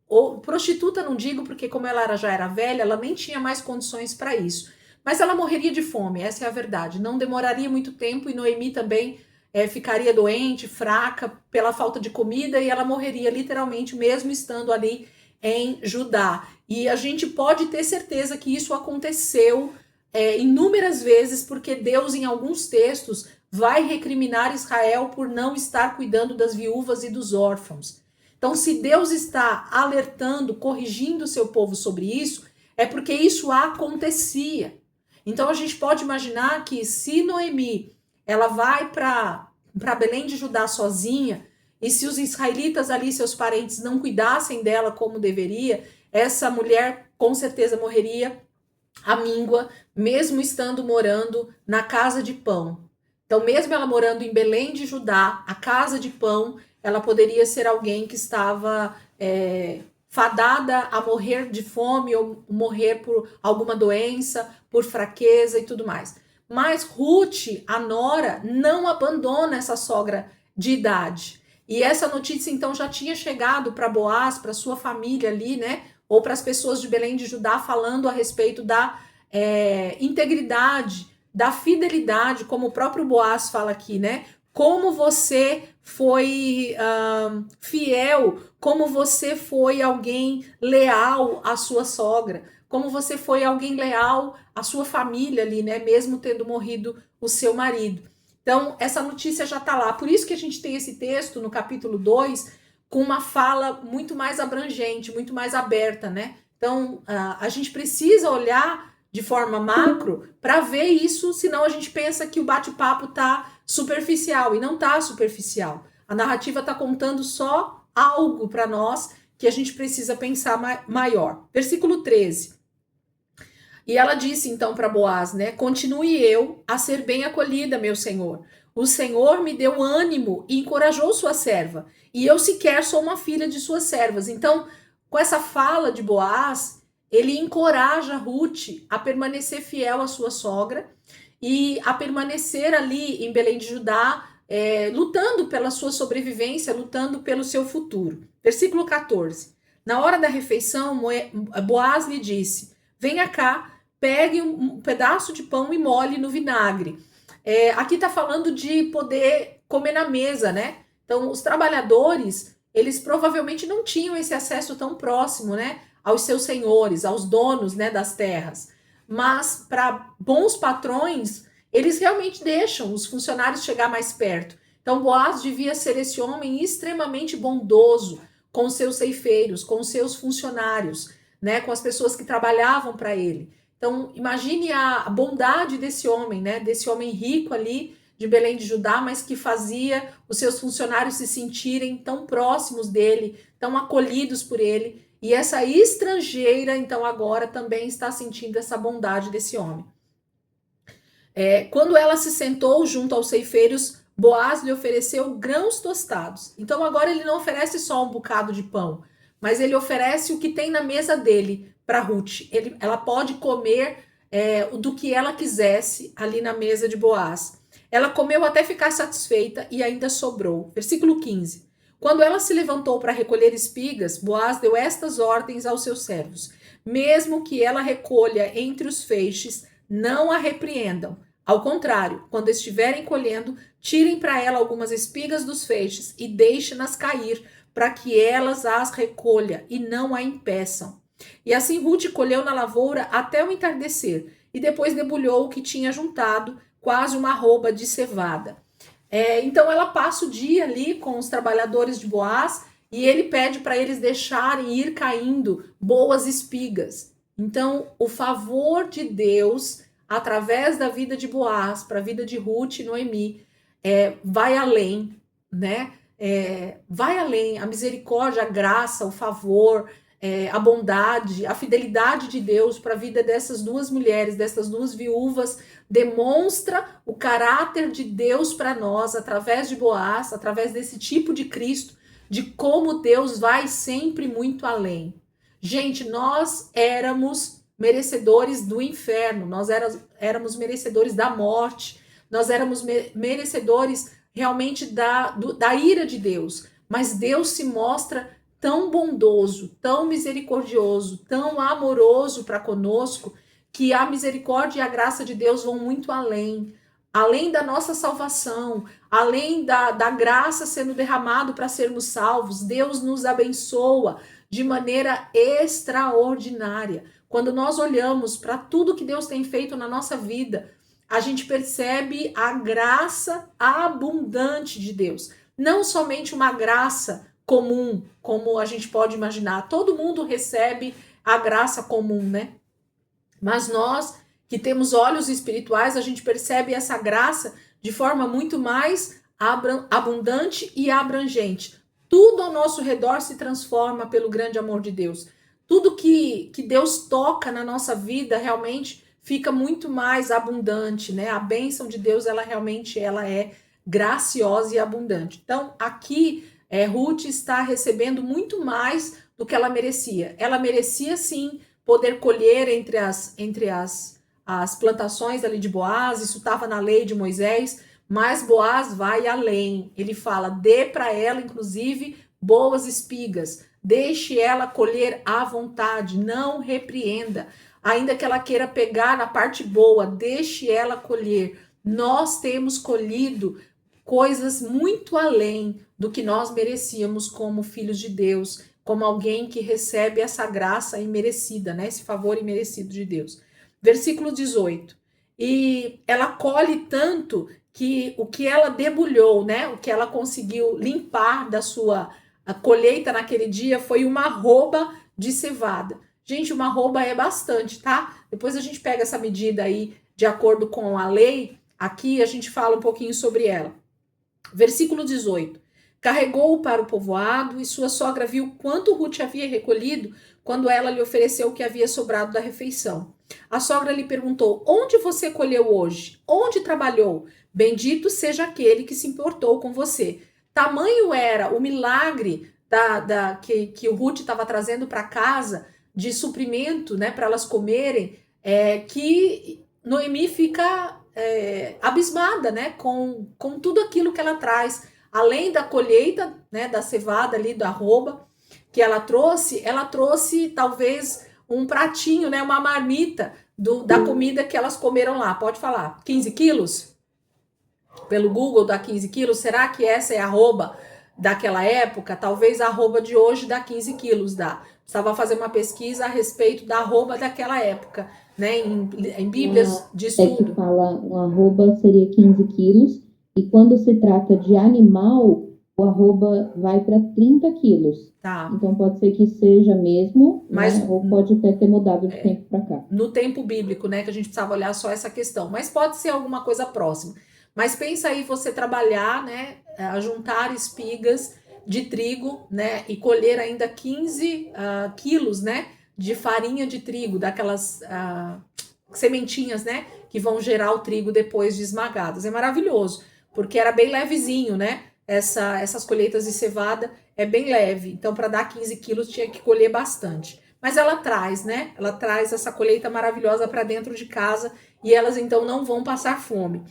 ou prostituta não digo, porque como ela já era velha, ela nem tinha mais condições para isso. Mas ela morreria de fome, essa é a verdade. Não demoraria muito tempo e Noemi também ficaria doente, fraca, pela falta de comida, e ela morreria literalmente, mesmo estando ali em Judá. E a gente pode ter certeza que isso aconteceu inúmeras vezes, porque Deus, em alguns textos, vai recriminar Israel por não estar cuidando das viúvas e dos órfãos. Então, se Deus está alertando, corrigindo o seu povo sobre isso, é porque isso acontecia. Então, a gente pode imaginar que se Noemi ela vai para Belém de Judá sozinha, e se os israelitas ali, seus parentes, não cuidassem dela como deveria, essa mulher com certeza morreria à míngua, mesmo estando morando na casa de pão. Então, mesmo ela morando em Belém de Judá, a casa de pão, ela poderia ser alguém que estava fadada a morrer de fome ou morrer por alguma doença, por fraqueza e tudo mais. Mas Ruth, a nora, não abandona essa sogra de idade. E essa notícia então já tinha chegado para Boaz, para sua família ali, né? Ou para as pessoas de Belém de Judá, falando a respeito da integridade, da fidelidade, como o próprio Boaz fala aqui, né? Como você foi fiel, como você foi alguém leal à sua sogra, como você foi alguém leal à sua família ali, né? Mesmo tendo morrido o seu marido. Então, essa notícia já está lá. Por isso que a gente tem esse texto no capítulo 2 com uma fala muito mais abrangente, muito mais aberta, né? Então, a gente precisa olhar de forma macro para ver isso, senão a gente pensa que o bate-papo tá superficial, e não tá superficial. A narrativa tá contando só algo para nós que a gente precisa pensar maior. Versículo 13. E ela disse então para Boaz, né? Continue eu a ser bem acolhida, meu senhor. O Senhor me deu ânimo e encorajou sua serva, e eu sequer sou uma filha de suas servas. Então, com essa fala de Boaz, ele encoraja Ruth a permanecer fiel à sua sogra e a permanecer ali em Belém de Judá, lutando pela sua sobrevivência, lutando pelo seu futuro. Versículo 14. Na hora da refeição, Boaz lhe disse: venha cá, pegue um pedaço de pão e molhe no vinagre. Aqui está falando de poder comer na mesa, né? Então, os trabalhadores, eles provavelmente não tinham esse acesso tão próximo, né? Aos seus senhores, aos donos, né, das terras. Mas, para bons patrões, eles realmente deixam os funcionários chegar mais perto. Então, Boaz devia ser esse homem extremamente bondoso com os seus ceifeiros, com os seus funcionários, né, com as pessoas que trabalhavam para ele. Então, imagine a bondade desse homem, né, desse homem rico ali de Belém de Judá, mas que fazia os seus funcionários se sentirem tão próximos dele, tão acolhidos por ele. E essa estrangeira, então, agora também está sentindo essa bondade desse homem. Quando ela se sentou junto aos ceifeiros, Boaz lhe ofereceu grãos tostados. Então, agora ele não oferece só um bocado de pão, mas ele oferece o que tem na mesa dele para Ruth. Ela pode comer do que ela quisesse ali na mesa de Boaz. Ela comeu até ficar satisfeita e ainda sobrou. Versículo 15. Quando ela se levantou para recolher espigas, Boaz deu estas ordens aos seus servos: mesmo que ela recolha entre os feixes, não a repreendam. Ao contrário, quando estiverem colhendo, tirem para ela algumas espigas dos feixes e deixem-nas cair, para que elas as recolha e não a impeçam. E assim Ruth colheu na lavoura até o entardecer, e depois debulhou o que tinha juntado, quase uma arroba de cevada. Então ela passa o dia ali com os trabalhadores de Boaz, e ele pede para eles deixarem ir caindo boas espigas. Então o favor de Deus, através da vida de Boaz, para a vida de Ruth e Noemi, vai além, né? Vai além, a misericórdia, a graça, o favor, a bondade, a fidelidade de Deus para a vida dessas duas mulheres, dessas duas viúvas, demonstra o caráter de Deus para nós, através de Boaz, através desse tipo de Cristo, de como Deus vai sempre muito além. Gente, nós éramos merecedores do inferno, nós éramos merecedores da morte, nós éramos merecedores realmente da ira de Deus, mas Deus se mostra tão bondoso, tão misericordioso, tão amoroso para conosco, que a misericórdia e a graça de Deus vão muito além da nossa salvação, além da graça sendo derramado para sermos salvos. Deus nos abençoa de maneira extraordinária. Quando nós olhamos para tudo que Deus tem feito na nossa vida, a gente percebe a graça abundante de Deus. Não somente uma graça comum, como a gente pode imaginar. Todo mundo recebe a graça comum, né? Mas nós que temos olhos espirituais, a gente percebe essa graça de forma muito mais abundante e abrangente. Tudo ao nosso redor se transforma pelo grande amor de Deus. Tudo que Deus toca na nossa vida realmente fica muito mais abundante, né? A bênção de Deus, ela realmente é graciosa e abundante. Então, aqui, Ruth está recebendo muito mais do que ela merecia. Ela merecia, sim, poder colher entre as plantações ali de Boaz, isso estava na lei de Moisés, mas Boaz vai além. Ele fala, dê para ela, inclusive, boas espigas, deixe ela colher à vontade, não repreenda. Ainda que ela queira pegar na parte boa, deixe ela colher. Nós temos colhido coisas muito além do que nós merecíamos como filhos de Deus, como alguém que recebe essa graça imerecida, né? Esse favor imerecido de Deus. Versículo 18. E ela colhe tanto que o que ela debulhou, né? O que ela conseguiu limpar da sua colheita naquele dia foi uma arroba de cevada. Gente, uma arroba é bastante, tá? Depois a gente pega essa medida aí de acordo com a lei. Aqui a gente fala um pouquinho sobre ela. Versículo 18. Carregou-o para o povoado e sua sogra viu quanto Ruth havia recolhido quando ela lhe ofereceu o que havia sobrado da refeição. A sogra lhe perguntou, onde você colheu hoje? Onde trabalhou? Bendito seja aquele que se importou com você. Tamanho era o milagre que o Ruth estava trazendo para casa, de suprimento, né, para elas comerem, que Noemi fica abismada, né, com tudo aquilo que ela traz. Além da colheita, né, da cevada ali, da arroba que ela trouxe talvez um pratinho, né, uma marmita da comida que elas comeram lá. Pode falar, 15 quilos? Pelo Google dá 15 quilos. Será que essa é a arroba daquela época? Talvez a arroba de hoje dá 15 quilos, dá. Precisava fazer uma pesquisa a respeito da arroba daquela época, né, em Bíblias de estudo. Que fala, uma arroba seria 15 quilos, e quando se trata de animal, o arroba vai para 30 quilos. Tá. Então pode ser que seja mesmo, mas, né, ou pode até ter mudado de tempo para cá. No tempo bíblico, né, que a gente precisava olhar só essa questão. Mas pode ser alguma coisa próxima. Mas pensa aí você trabalhar, né, a juntar espigas de trigo, né, e colher ainda 15 quilos, né, de farinha de trigo, daquelas sementinhas, né, que vão gerar o trigo depois de esmagadas. É maravilhoso, porque era bem levezinho, né, essas colheitas de cevada é bem leve, então para dar 15 quilos tinha que colher bastante. Mas ela traz, né, ela traz essa colheita maravilhosa para dentro de casa e elas então não vão passar fome.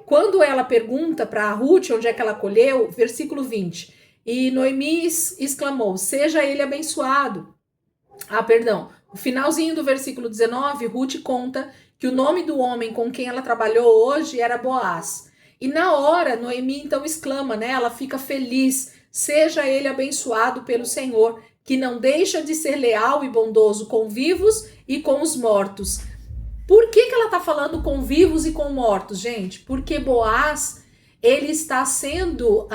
Quando ela pergunta para Ruth onde é que ela colheu, versículo 20, e Noemi exclamou, seja ele abençoado. O finalzinho do versículo 19, Ruth conta que o nome do homem com quem ela trabalhou hoje era Boaz. E na hora, Noemi então exclama, né? Ela fica feliz, seja ele abençoado pelo Senhor, que não deixa de ser leal e bondoso com vivos e com os mortos. Por que ela está falando com vivos e com mortos, gente? Porque Boaz, ele está sendo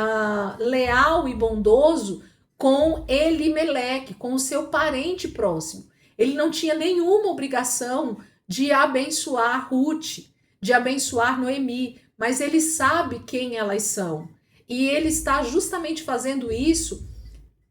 leal e bondoso com Elimeleque, com o seu parente próximo. Ele não tinha nenhuma obrigação de abençoar Ruth, de abençoar Noemi, mas ele sabe quem elas são. E ele está justamente fazendo isso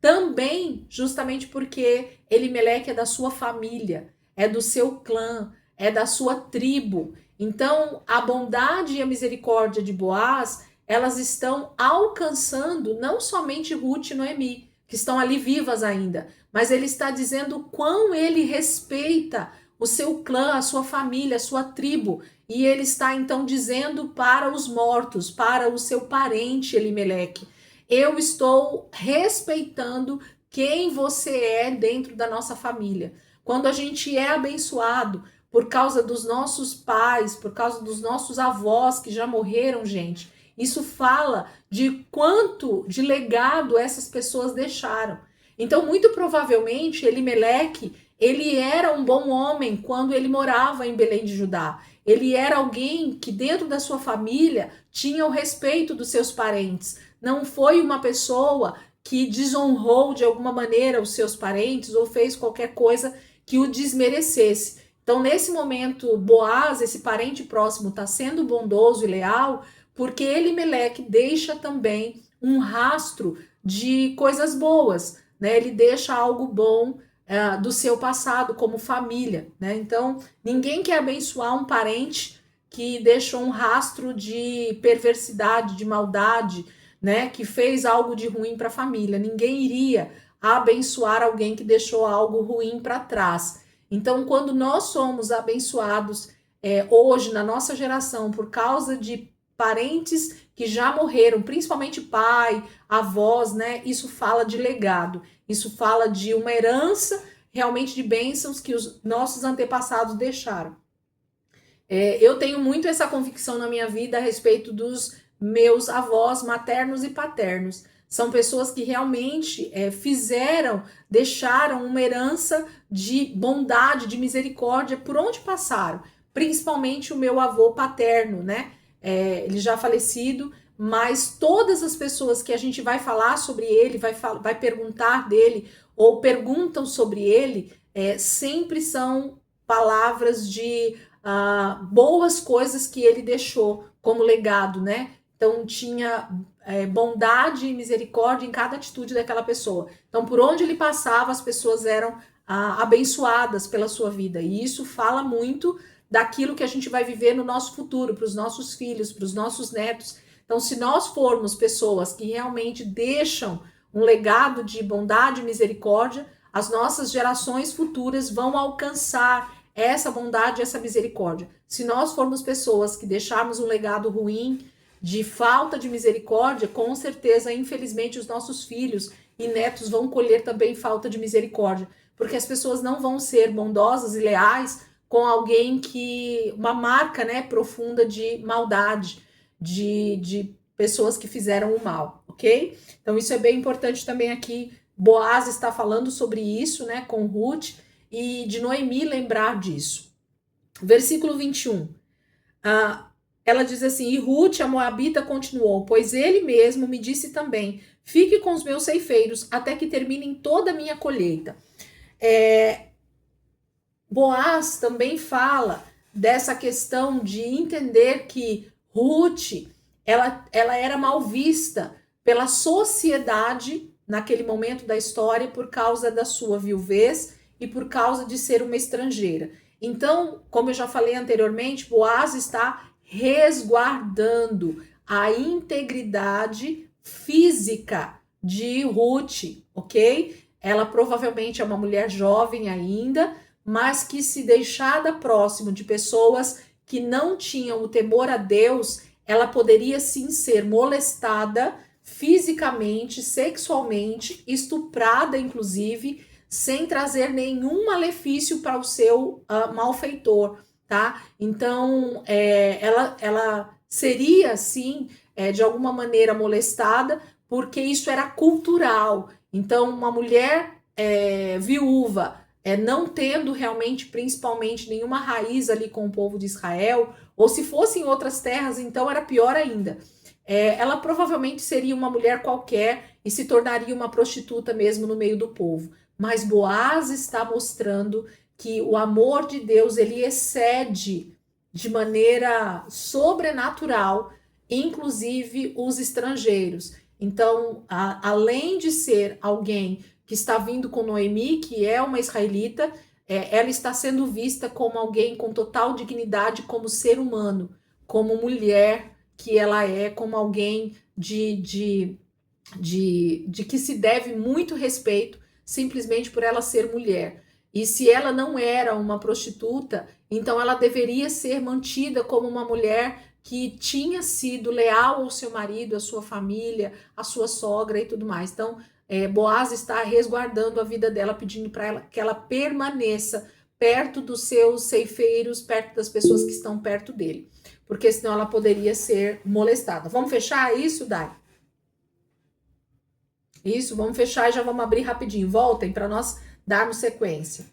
também, justamente porque Elimeleque é da sua família, é do seu clã, é da sua tribo. Então, a bondade e a misericórdia de Boaz, elas estão alcançando não somente Ruth e Noemi, que estão ali vivas ainda, mas ele está dizendo o quão ele respeita o seu clã, a sua família, a sua tribo. E ele está então dizendo para os mortos, para o seu parente Elimeleque, eu estou respeitando quem você é dentro da nossa família. Quando a gente é abençoado por causa dos nossos pais, por causa dos nossos avós que já morreram, gente, isso fala de quanto de legado essas pessoas deixaram. Então, muito provavelmente, Elimeleque, ele era um bom homem quando ele morava em Belém de Judá. Ele era alguém que dentro da sua família tinha o respeito dos seus parentes. Não foi uma pessoa que desonrou de alguma maneira os seus parentes ou fez qualquer coisa que o desmerecesse. Então, nesse momento, Boaz, esse parente próximo, está sendo bondoso e leal, porque Elimeleque deixa também um rastro de coisas boas, né? Ele deixa algo bom do seu passado, como família, né? Então, ninguém quer abençoar um parente que deixou um rastro de perversidade, de maldade, né? Que fez algo de ruim para a família. Ninguém iria abençoar alguém que deixou algo ruim para trás. Então, quando nós somos abençoados hoje, na nossa geração, por causa de parentes que já morreram, principalmente pai, avós, né? Isso fala de legado, isso fala de uma herança realmente de bênçãos que os nossos antepassados deixaram. Eu tenho muito essa convicção na minha vida a respeito dos meus avós maternos e paternos. São pessoas que realmente deixaram uma herança de bondade, de misericórdia por onde passaram. Principalmente o meu avô paterno, né? Ele já falecido, mas todas as pessoas que a gente vai falar sobre ele, vai perguntar dele, ou perguntam sobre ele, sempre são palavras de boas coisas que ele deixou como legado, né? Então tinha bondade e misericórdia em cada atitude daquela pessoa. Então, por onde ele passava, as pessoas eram abençoadas pela sua vida. E isso fala muito daquilo que a gente vai viver no nosso futuro, para os nossos filhos, para os nossos netos. Então, se nós formos pessoas que realmente deixam um legado de bondade e misericórdia, as nossas gerações futuras vão alcançar essa bondade e essa misericórdia. Se nós formos pessoas que deixarmos um legado ruim, de falta de misericórdia, com certeza, infelizmente, os nossos filhos e netos vão colher também falta de misericórdia, porque as pessoas não vão ser bondosas e leais com alguém que, uma marca, né, profunda de maldade, de pessoas que fizeram o mal, ok? Então isso é bem importante também aqui. Boaz está falando sobre isso, né, com Ruth, e de Noemi lembrar disso. Versículo 21. Ela diz assim, e Ruth, a moabita, continuou, pois ele mesmo me disse também, fique com os meus ceifeiros até que terminem toda a minha colheita. Boaz também fala dessa questão de entender que Ruth, ela era mal vista pela sociedade naquele momento da história por causa da sua viuvez e por causa de ser uma estrangeira. Então, como eu já falei anteriormente, Boaz está resguardando a integridade física de Ruth, ok? Ela provavelmente é uma mulher jovem ainda, mas que se deixada próximo de pessoas que não tinham o temor a Deus, ela poderia sim ser molestada fisicamente, sexualmente, estuprada inclusive, sem trazer nenhum malefício para o seu malfeitor. tá? Então, ela seria, sim, de alguma maneira molestada, porque isso era cultural. Então, uma mulher viúva, não tendo realmente, principalmente, nenhuma raiz ali com o povo de Israel, ou se fosse em outras terras, então era pior ainda. Ela provavelmente seria uma mulher qualquer e se tornaria uma prostituta mesmo no meio do povo. Mas Boaz está mostrando que o amor de Deus, ele excede de maneira sobrenatural, inclusive os estrangeiros. Então, além de ser alguém que está vindo com Noemi, que é uma israelita, ela está sendo vista como alguém com total dignidade, como ser humano, como mulher que ela é, como alguém de que se deve muito respeito, simplesmente por ela ser mulher. E se ela não era uma prostituta, então ela deveria ser mantida como uma mulher que tinha sido leal ao seu marido, à sua família, à sua sogra e tudo mais. Então, Boaz está resguardando a vida dela, pedindo para ela que ela permaneça perto dos seus ceifeiros, perto das pessoas que estão perto dele, porque senão ela poderia ser molestada. Vamos fechar isso, Dai? Isso, vamos fechar e já vamos abrir rapidinho. Voltem para nós darmos sequência.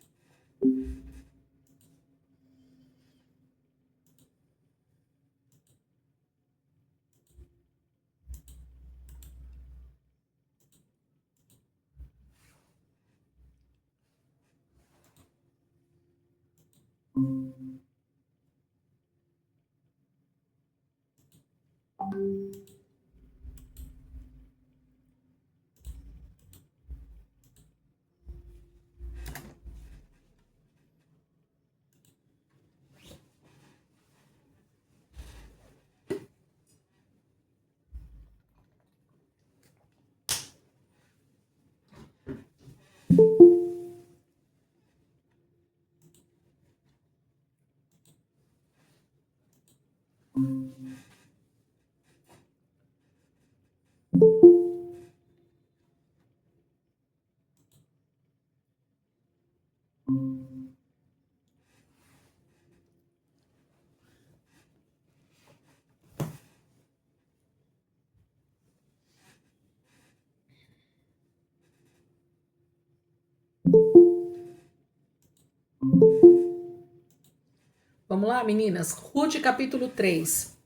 Vamos lá, meninas? Ruth, capítulo 3.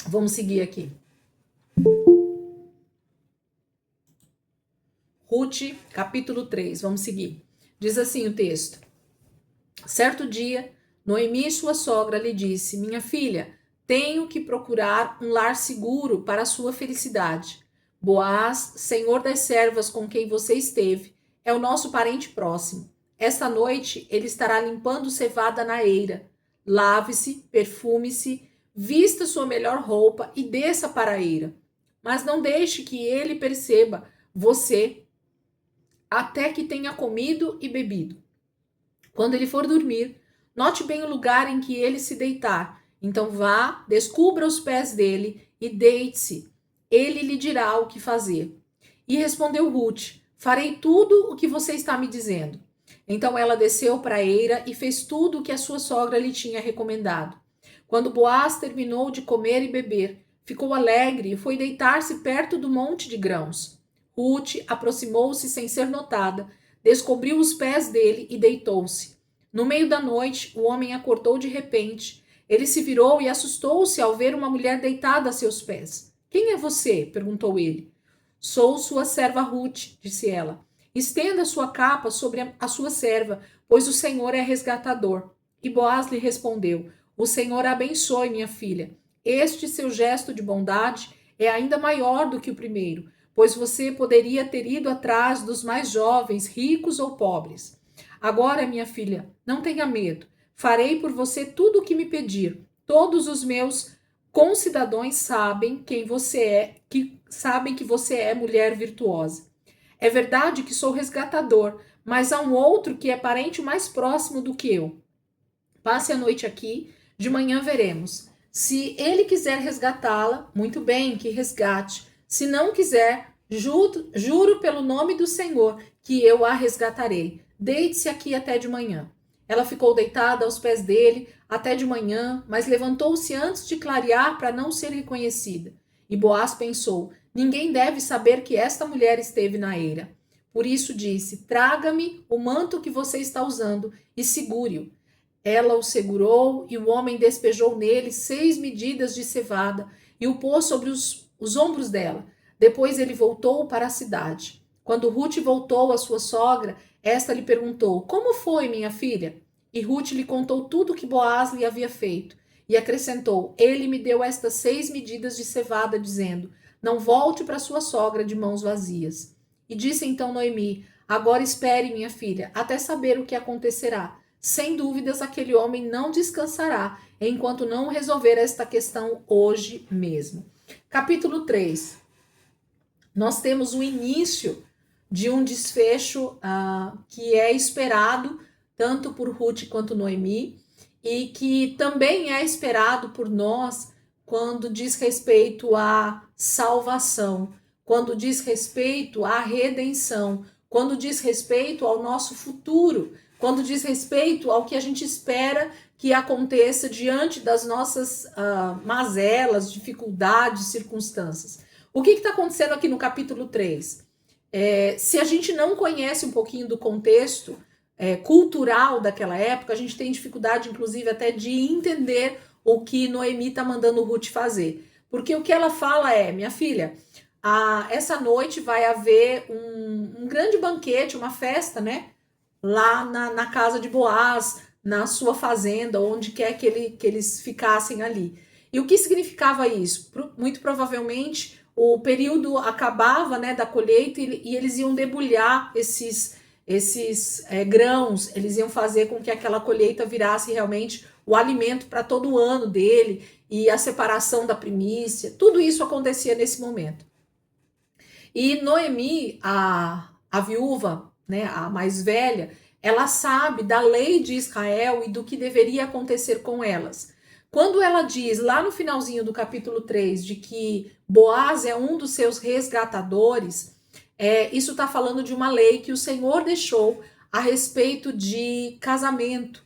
Vamos seguir aqui. Ruth, capítulo 3. Vamos seguir. Diz assim o texto. Certo dia, Noemi, sua sogra, lhe disse: Minha filha, tenho que procurar um lar seguro para a sua felicidade. Boaz, senhor das servas com quem você esteve, é o nosso parente próximo. Esta noite ele estará limpando cevada na eira. Lave-se, perfume-se, vista sua melhor roupa e desça para a eira. Mas não deixe que ele perceba você até que tenha comido e bebido. Quando ele for dormir, note bem o lugar em que ele se deitar. Então vá, descubra os pés dele e deite-se. Ele lhe dirá o que fazer. E respondeu Ruth: Farei tudo o que você está me dizendo. Então ela desceu para a eira e fez tudo o que a sua sogra lhe tinha recomendado. Quando Boaz terminou de comer e beber, ficou alegre e foi deitar-se perto do monte de grãos. Ruth aproximou-se sem ser notada, descobriu os pés dele e deitou-se. No meio da noite, o homem acordou de repente. Ele se virou e assustou-se ao ver uma mulher deitada a seus pés. Quem é você? Perguntou ele. Sou sua serva Ruth, disse ela. Estenda sua capa sobre a sua serva, pois o Senhor é resgatador. E Boaz lhe respondeu: O Senhor a abençoe, minha filha. Este seu gesto de bondade é ainda maior do que o primeiro, pois você poderia ter ido atrás dos mais jovens, ricos ou pobres. Agora, minha filha, não tenha medo. Farei por você tudo o que me pedir. Todos os meus concidadãos sabem quem você é, que sabem que você é mulher virtuosa. É verdade que sou resgatador, mas há um outro que é parente mais próximo do que eu. Passe a noite aqui, de manhã veremos. Se ele quiser resgatá-la, muito bem, que resgate. Se não quiser, juro pelo nome do Senhor que eu a resgatarei. Deite-se aqui até de manhã. Ela ficou deitada aos pés dele até de manhã, mas levantou-se antes de clarear para não ser reconhecida. E Boaz pensou: ninguém deve saber que esta mulher esteve na eira. Por isso disse: traga-me o manto que você está usando e segure-o. Ela o segurou e o homem despejou nele 6 medidas de cevada e o pôs sobre os ombros dela. Depois ele voltou para a cidade. Quando Ruth voltou à sua sogra, esta lhe perguntou: como foi, minha filha? E Ruth lhe contou tudo o que Boaz lhe havia feito. E acrescentou: ele me deu estas 6 medidas de cevada, dizendo: não volte para sua sogra de mãos vazias. E disse então Noemi: agora espere, minha filha, até saber o que acontecerá. Sem dúvidas, aquele homem não descansará enquanto não resolver esta questão hoje mesmo. Capítulo 3. Nós temos o início de um desfecho que é esperado tanto por Ruth quanto Noemi e que também é esperado por nós quando diz respeito à salvação, quando diz respeito à redenção, quando diz respeito ao nosso futuro, quando diz respeito ao que a gente espera que aconteça diante das nossas mazelas, dificuldades, circunstâncias. O que está acontecendo aqui no capítulo 3? Se a gente não conhece um pouquinho do contexto cultural daquela época, a gente tem dificuldade, inclusive, até de entender o que Noemi está mandando Ruth fazer. Porque o que ela fala é: minha filha, essa noite vai haver um grande banquete, uma festa, né? Lá na casa de Boaz, na sua fazenda, onde quer que eles ficassem ali. E o que significava isso? Muito provavelmente o período acabava, né, da colheita e eles iam debulhar esses grãos, eles iam fazer com que aquela colheita virasse realmente o alimento para todo o ano dele e a separação da primícia. Tudo isso acontecia nesse momento. E Noemi, a viúva, né, a mais velha, ela sabe da lei de Israel e do que deveria acontecer com elas. Quando ela diz lá no finalzinho do capítulo 3 de que Boaz é um dos seus resgatadores, isso está falando de uma lei que o Senhor deixou a respeito de casamento,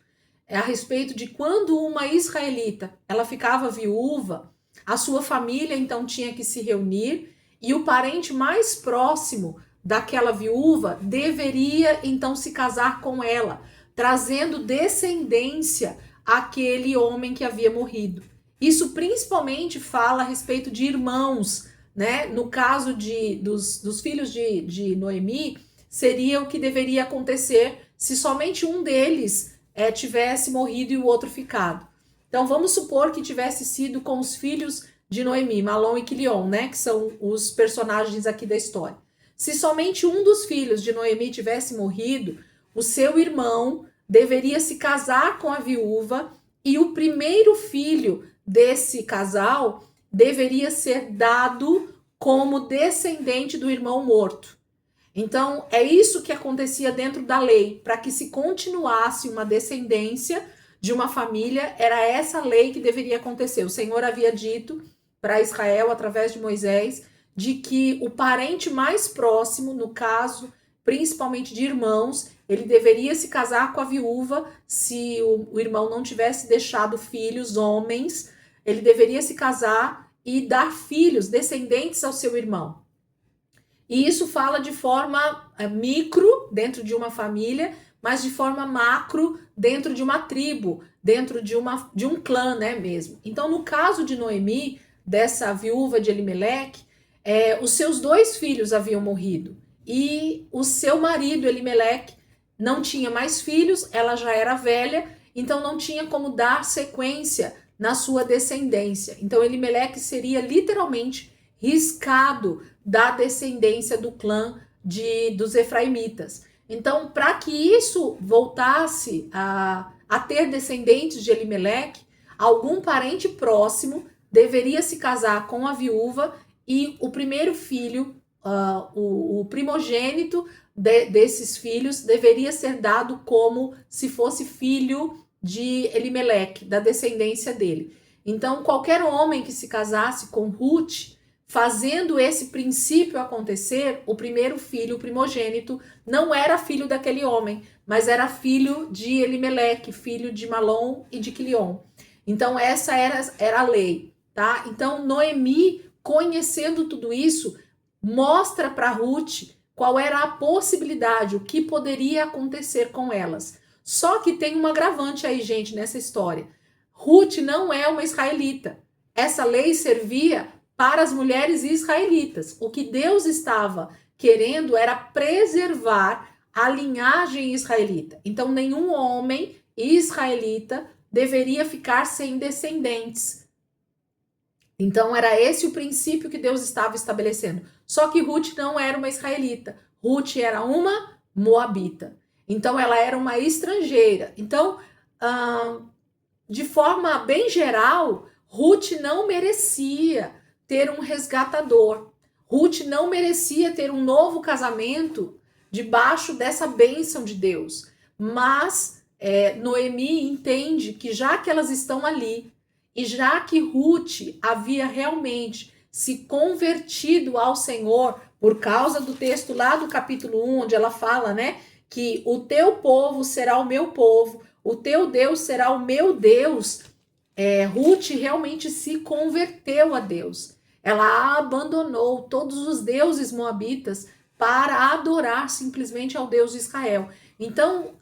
a respeito de quando uma israelita ela ficava viúva, a sua família então tinha que se reunir e o parente mais próximo daquela viúva deveria então se casar com ela, trazendo descendência àquele homem que havia morrido. Isso principalmente fala a respeito de irmãos, né? No caso dos filhos de Noemi, seria o que deveria acontecer se somente um deles tivesse morrido e o outro ficado. Então vamos supor que tivesse sido com os filhos de Noemi, Malom e Quilion, né? Que são os personagens aqui da história. Se somente um dos filhos de Noemi tivesse morrido, o seu irmão deveria se casar com a viúva e o primeiro filho desse casal deveria ser dado como descendente do irmão morto. Então, é isso que acontecia dentro da lei. Para que se continuasse uma descendência de uma família, era essa lei que deveria acontecer. O Senhor havia dito para Israel, através de Moisés, de que o parente mais próximo, no caso, principalmente de irmãos, ele deveria se casar com a viúva. Se o irmão não tivesse deixado filhos, homens, ele deveria se casar e dar filhos, descendentes ao seu irmão. E isso fala de forma micro, dentro de uma família, mas de forma macro, dentro de uma tribo, dentro de um clã, né, mesmo. Então, no caso de Noemi, dessa viúva de Elimeleque, os seus 2 filhos haviam morrido. E o seu marido, Elimeleque, não tinha mais filhos, ela já era velha, então não tinha como dar sequência na sua descendência. Então, Elimeleque seria literalmente riscado da descendência do clã dos Efraimitas. Então, para que isso voltasse a ter descendentes de Elimeleque, algum parente próximo deveria se casar com a viúva e o primeiro filho, o primogênito desses filhos, deveria ser dado como se fosse filho de Elimeleque, da descendência dele. Então, qualquer homem que se casasse com Ruth fazendo esse princípio acontecer, o primeiro filho, o primogênito, não era filho daquele homem, mas era filho de Elimeleque, filho de Malom e de Quilion. Então essa era a lei, tá? Então Noemi, conhecendo tudo isso, mostra para Ruth qual era a possibilidade, o que poderia acontecer com elas. Só que tem um agravante aí, gente, nessa história. Ruth não é uma israelita. Essa lei servia para as mulheres israelitas. O que Deus estava querendo era preservar a linhagem israelita. Então, nenhum homem israelita deveria ficar sem descendentes. Então, era esse o princípio que Deus estava estabelecendo. Só que Ruth não era uma israelita. Ruth era uma moabita. Então, ela era uma estrangeira. Então, de forma bem geral, Ruth não merecia ter um resgatador. Ruth não merecia ter um novo casamento debaixo dessa bênção de Deus. Mas Noemi entende que já que elas estão ali, e já que Ruth havia realmente se convertido ao Senhor, por causa do texto lá do capítulo 1, onde ela fala, né, que o teu povo será o meu povo, o teu Deus será o meu Deus, Ruth realmente se converteu a Deus. Ela abandonou todos os deuses moabitas para adorar simplesmente ao Deus de Israel. Então,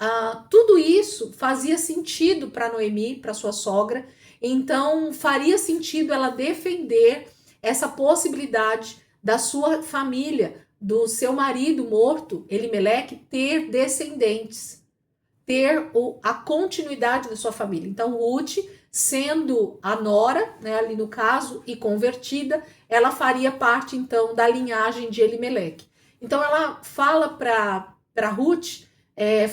tudo isso fazia sentido para Noemi, para sua sogra. Então, faria sentido ela defender essa possibilidade da sua família, do seu marido morto, Elimeleque, ter descendentes, ter a continuidade da sua família. Então, Ruth, sendo a nora, né, ali no caso, e convertida, ela faria parte, então, da linhagem de Elimeleque. Então, ela fala para Ruth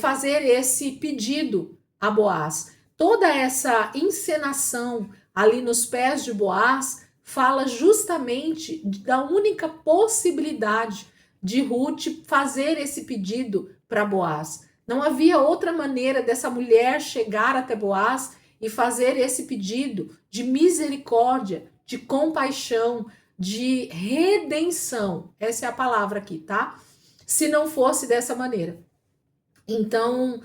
fazer esse pedido a Boaz. Toda essa encenação ali nos pés de Boaz fala justamente da única possibilidade de Ruth fazer esse pedido para Boaz. Não havia outra maneira dessa mulher chegar até Boaz e fazer esse pedido de misericórdia, de compaixão, de redenção. Essa é a palavra aqui, tá? Se não fosse dessa maneira. Então,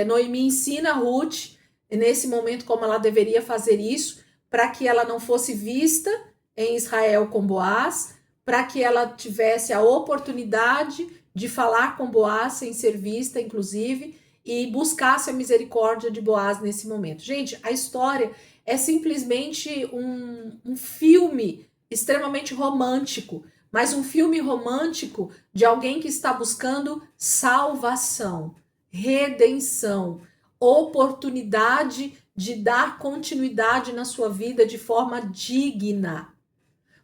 Noemi ensina Ruth, nesse momento, como ela deveria fazer isso, para que ela não fosse vista em Israel com Boaz, para que ela tivesse a oportunidade de falar com Boaz sem ser vista, inclusive, e buscasse a misericórdia de Boaz nesse momento. Gente, a história é simplesmente um filme extremamente romântico, mas um filme romântico de alguém que está buscando salvação, redenção, oportunidade de dar continuidade na sua vida de forma digna.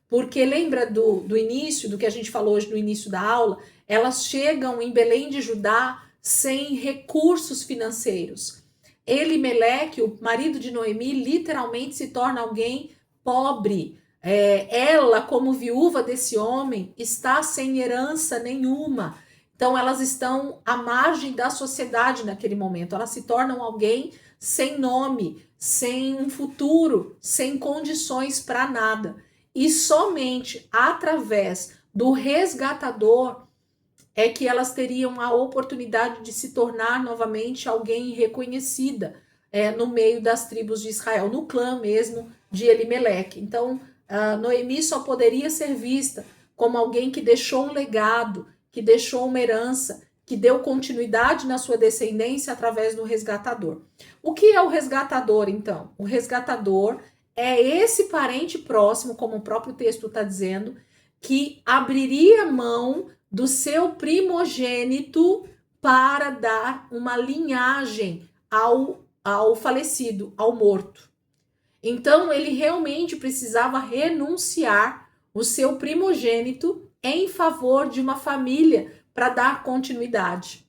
Porque lembra do início, do que a gente falou hoje no início da aula, elas chegam em Belém de Judá sem recursos financeiros. Elimeleque, o marido de Noemi, literalmente se torna alguém pobre. Ela, como viúva desse homem, está sem herança nenhuma. Então, elas estão à margem da sociedade naquele momento. Elas se tornam alguém sem nome, sem um futuro, sem condições para nada. E somente através do resgatador é que elas teriam a oportunidade de se tornar novamente alguém reconhecida no meio das tribos de Israel, no clã mesmo de Elimeleque. Então, Noemi só poderia ser vista como alguém que deixou um legado, que deixou uma herança, que deu continuidade na sua descendência através do resgatador. O que é o resgatador, então? O resgatador é esse parente próximo, como o próprio texto está dizendo, que abriria mão do seu primogênito para dar uma linhagem ao falecido, ao morto. Então, ele realmente precisava renunciar o seu primogênito em favor de uma família para dar continuidade.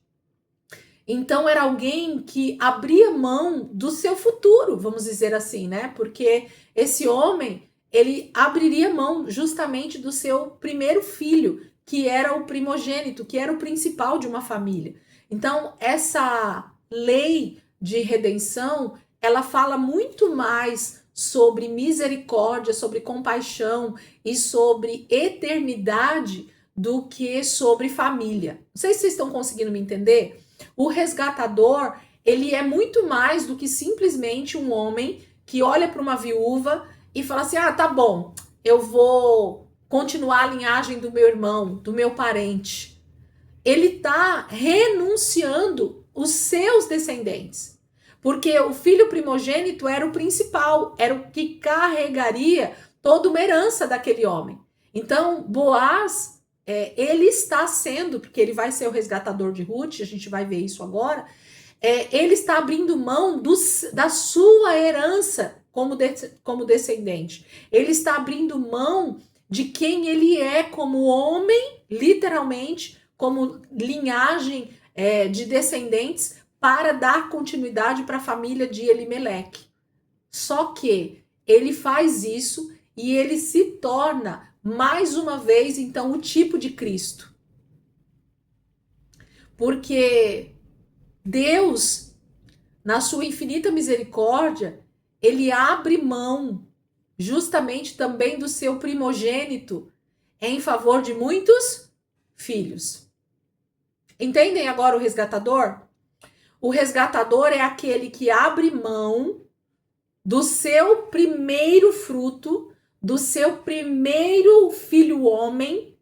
Então, era alguém que abria mão do seu futuro, vamos dizer assim, né? Porque esse homem, ele abriria mão justamente do seu primeiro filho, que era o primogênito, que era o principal de uma família. Então, essa lei de redenção, ela fala muito mais sobre misericórdia, sobre compaixão e sobre eternidade do que sobre família. Não sei se vocês estão conseguindo me entender. O resgatador, ele é muito mais do que simplesmente um homem que olha para uma viúva e fala assim: ah, tá bom, eu vou continuar a linhagem do meu irmão, do meu parente. Ele está renunciando os seus descendentes. Porque o filho primogênito era o principal, era o que carregaria toda uma herança daquele homem. Então, Boaz, ele está sendo, porque ele vai ser o resgatador de Ruth, a gente vai ver isso agora, ele está abrindo mão da sua herança como descendente. Ele está abrindo mão de quem ele é como homem, literalmente, como linhagem de descendentes, para dar continuidade para a família de Elimeleque. Só que ele faz isso e ele se torna, mais uma vez, então, o tipo de Cristo. Porque Deus, na sua infinita misericórdia, ele abre mão justamente também do seu primogênito em favor de muitos filhos. Entendem agora o resgatador? O resgatador é aquele que abre mão do seu primeiro fruto, do seu primeiro filho homem,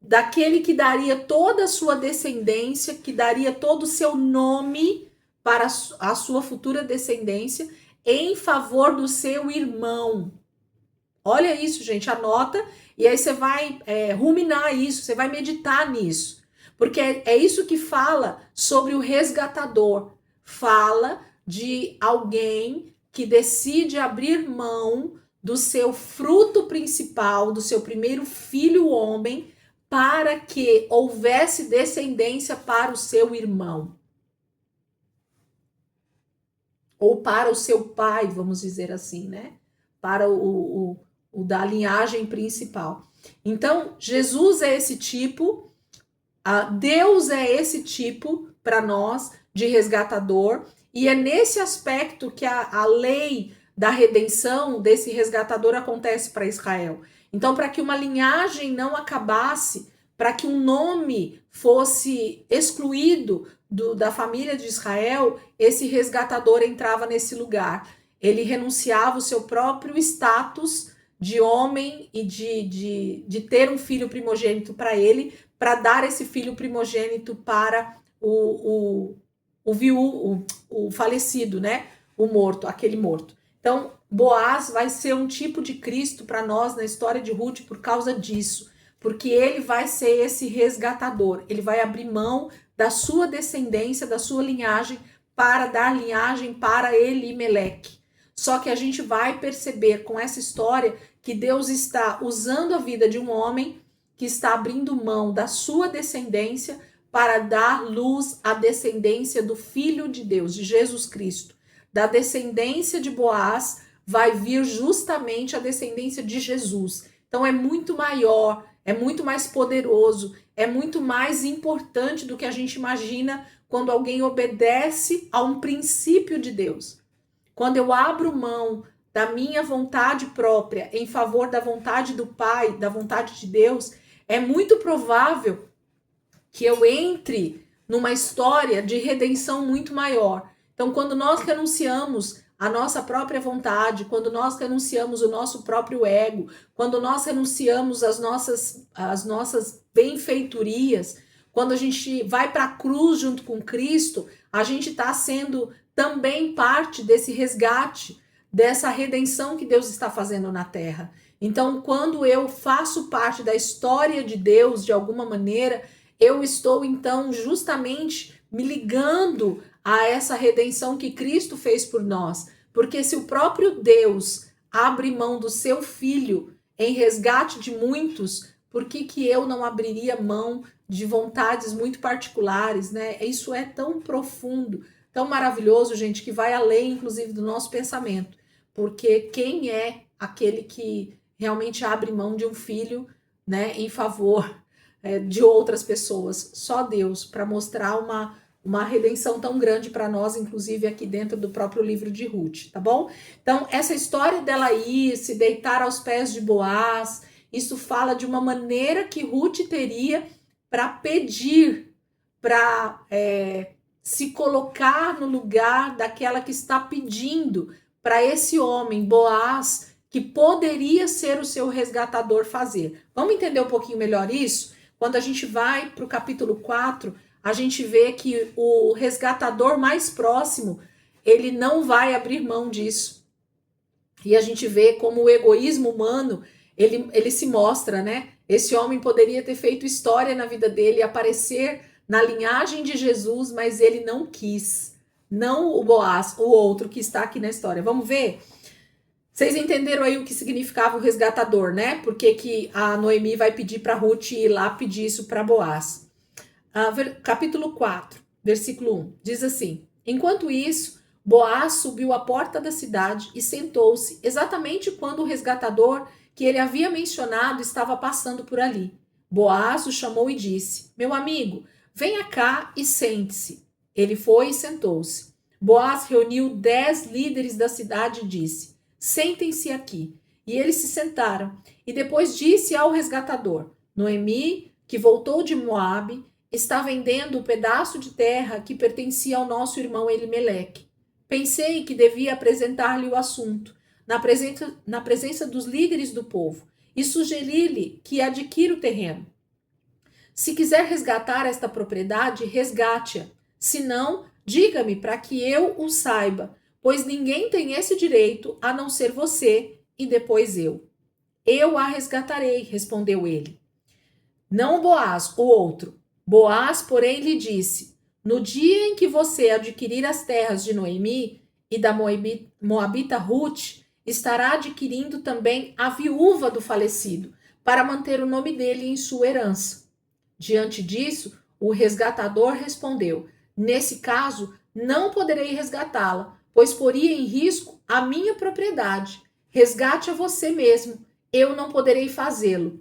daquele que daria toda a sua descendência, que daria todo o seu nome para a sua futura descendência, em favor do seu irmão. Olha isso, gente, anota, e aí você vai ruminar isso, você vai meditar nisso. Porque é isso que fala sobre o resgatador. Fala de alguém que decide abrir mão do seu fruto principal, do seu primeiro filho homem, para que houvesse descendência para o seu irmão. Ou para o seu pai, vamos dizer assim, né? Para o da linhagem principal. Então, Jesus é esse tipo, Deus é esse tipo para nós de resgatador, e é nesse aspecto que a lei da redenção desse resgatador acontece para Israel. Então, para que uma linhagem não acabasse, para que um nome fosse excluído da família de Israel, esse resgatador entrava nesse lugar. Ele renunciava o seu próprio status de homem e de ter um filho primogênito para ele, para dar esse filho primogênito para o falecido, né? O morto, aquele morto. Então, Boaz vai ser um tipo de Cristo para nós na história de Ruth por causa disso, porque ele vai ser esse resgatador, ele vai abrir mão da sua descendência, da sua linhagem, para dar linhagem para Elimeleque. Só que a gente vai perceber com essa história que Deus está usando a vida de um homem que está abrindo mão da sua descendência para dar luz à descendência do Filho de Deus, de Jesus Cristo. Da descendência de Boaz vai vir justamente a descendência de Jesus. Então é muito maior, é muito mais poderoso, é muito mais importante do que a gente imagina quando alguém obedece a um princípio de Deus. Quando eu abro mão da minha vontade própria em favor da vontade do Pai, da vontade de Deus, é muito provável que eu entre numa história de redenção muito maior. Então, quando nós renunciamos a nossa própria vontade, quando nós renunciamos o nosso próprio ego, quando nós renunciamos as nossas benfeitorias, quando a gente vai para a cruz junto com Cristo, a gente está sendo também parte desse resgate, dessa redenção que Deus está fazendo na terra. Então, quando eu faço parte da história de Deus de alguma maneira, eu estou então justamente me ligando a essa redenção que Cristo fez por nós. Porque se o próprio Deus abre mão do seu filho em resgate de muitos, por que eu não abriria mão de vontades muito particulares, né? Isso é tão profundo, tão maravilhoso, gente, que vai além, inclusive, do nosso pensamento. Porque quem é aquele que realmente abre mão de um filho, né, em favor de outras pessoas? Só Deus, para mostrar uma redenção tão grande para nós, inclusive aqui dentro do próprio livro de Ruth, tá bom? Então, essa história dela ir, se deitar aos pés de Boaz, isso fala de uma maneira que Ruth teria para pedir, para se colocar no lugar daquela que está pedindo para esse homem, Boaz, que poderia ser o seu resgatador fazer. Vamos entender um pouquinho melhor isso? Quando a gente vai para o capítulo 4, a gente vê que o resgatador mais próximo, ele não vai abrir mão disso. E a gente vê como o egoísmo humano, ele se mostra, né? Esse homem poderia ter feito história na vida dele, aparecer na linhagem de Jesus, mas ele não quis. Não o Boaz, o outro que está aqui na história. Vamos ver? Vocês entenderam aí o que significava o resgatador, né? Porque que a Noemi vai pedir para Ruth ir lá pedir isso para Boaz. Capítulo 4, versículo 1, diz assim: Enquanto isso, Boaz subiu à porta da cidade e sentou-se exatamente quando o resgatador que ele havia mencionado estava passando por ali. Boaz o chamou e disse: Meu amigo, venha cá e sente-se. Ele foi e sentou-se. Boaz reuniu 10 líderes da cidade e disse: Sentem-se aqui. E eles se sentaram. E depois disse ao resgatador: Noemi, que voltou de Moabe, está vendendo o pedaço de terra que pertencia ao nosso irmão Elimeleque. Pensei que devia apresentar-lhe o assunto, na presença dos líderes do povo, e sugeri-lhe que adquira o terreno. Se quiser resgatar esta propriedade, resgate-a. Se não, diga-me para que eu o saiba, pois ninguém tem esse direito a não ser você e depois eu. Eu a resgatarei, respondeu ele. Não Boaz, o outro. Boaz, porém, lhe disse: No dia em que você adquirir as terras de Noemi e da Moabita Ruth, estará adquirindo também a viúva do falecido, para manter o nome dele em sua herança. Diante disso, o resgatador respondeu: Nesse caso, não poderei resgatá-la, pois poria em risco a minha propriedade. Resgate a você mesmo, eu não poderei fazê-lo.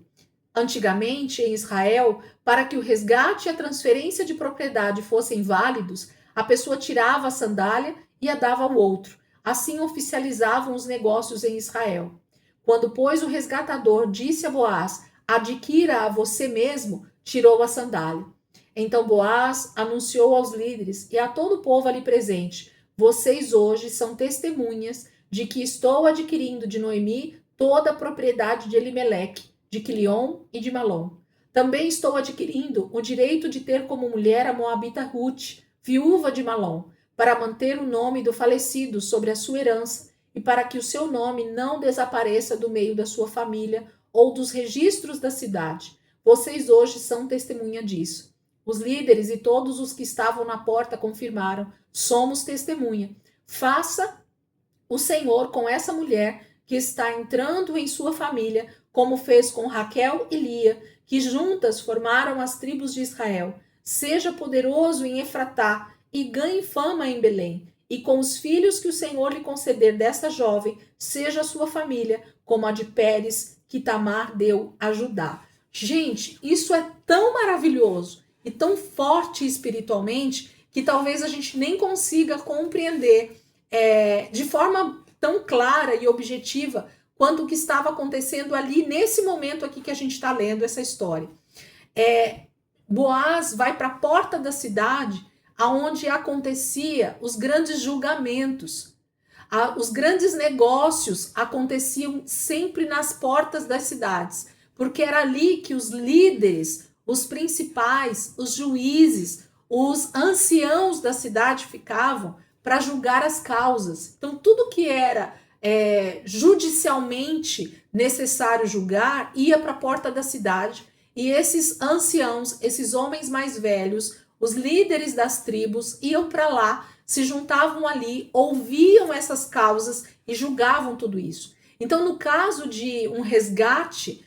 Antigamente, em Israel, para que o resgate e a transferência de propriedade fossem válidos, a pessoa tirava a sandália e a dava ao outro. Assim oficializavam os negócios em Israel. Quando, pois, o resgatador disse a Boaz: Adquira a você mesmo, tirou a sandália. Então Boaz anunciou aos líderes e a todo o povo ali presente: Vocês hoje são testemunhas de que estou adquirindo de Noemi toda a propriedade de Elimeleque, de Quilion e de Malom. Também estou adquirindo o direito de ter como mulher a Moabita Ruth, viúva de Malom, para manter o nome do falecido sobre a sua herança e para que o seu nome não desapareça do meio da sua família ou dos registros da cidade. Vocês hoje são testemunha disso. Os líderes e todos os que estavam na porta confirmaram: somos testemunha. Faça o Senhor com essa mulher que está entrando em sua família, como fez com Raquel e Lia, que juntas formaram as tribos de Israel. Seja poderoso em Efratá e ganhe fama em Belém. E com os filhos que o Senhor lhe conceder desta jovem, seja a sua família como a de Pérez, que Tamar deu a Judá. Gente, isso é tão maravilhoso e tão forte espiritualmente que talvez a gente nem consiga compreender de forma tão clara e objetiva quanto o que estava acontecendo ali nesse momento aqui que a gente está lendo essa história. Boaz vai para a porta da cidade aonde acontecia os grandes julgamentos. Os grandes negócios aconteciam sempre nas portas das cidades, porque era ali que os líderes, os principais, os juízes, os anciãos da cidade ficavam para julgar as causas. Então, tudo que era judicialmente necessário julgar ia para a porta da cidade, e esses anciãos, esses homens mais velhos, os líderes das tribos, iam para lá, se juntavam ali, ouviam essas causas e julgavam tudo isso. Então, no caso de um resgate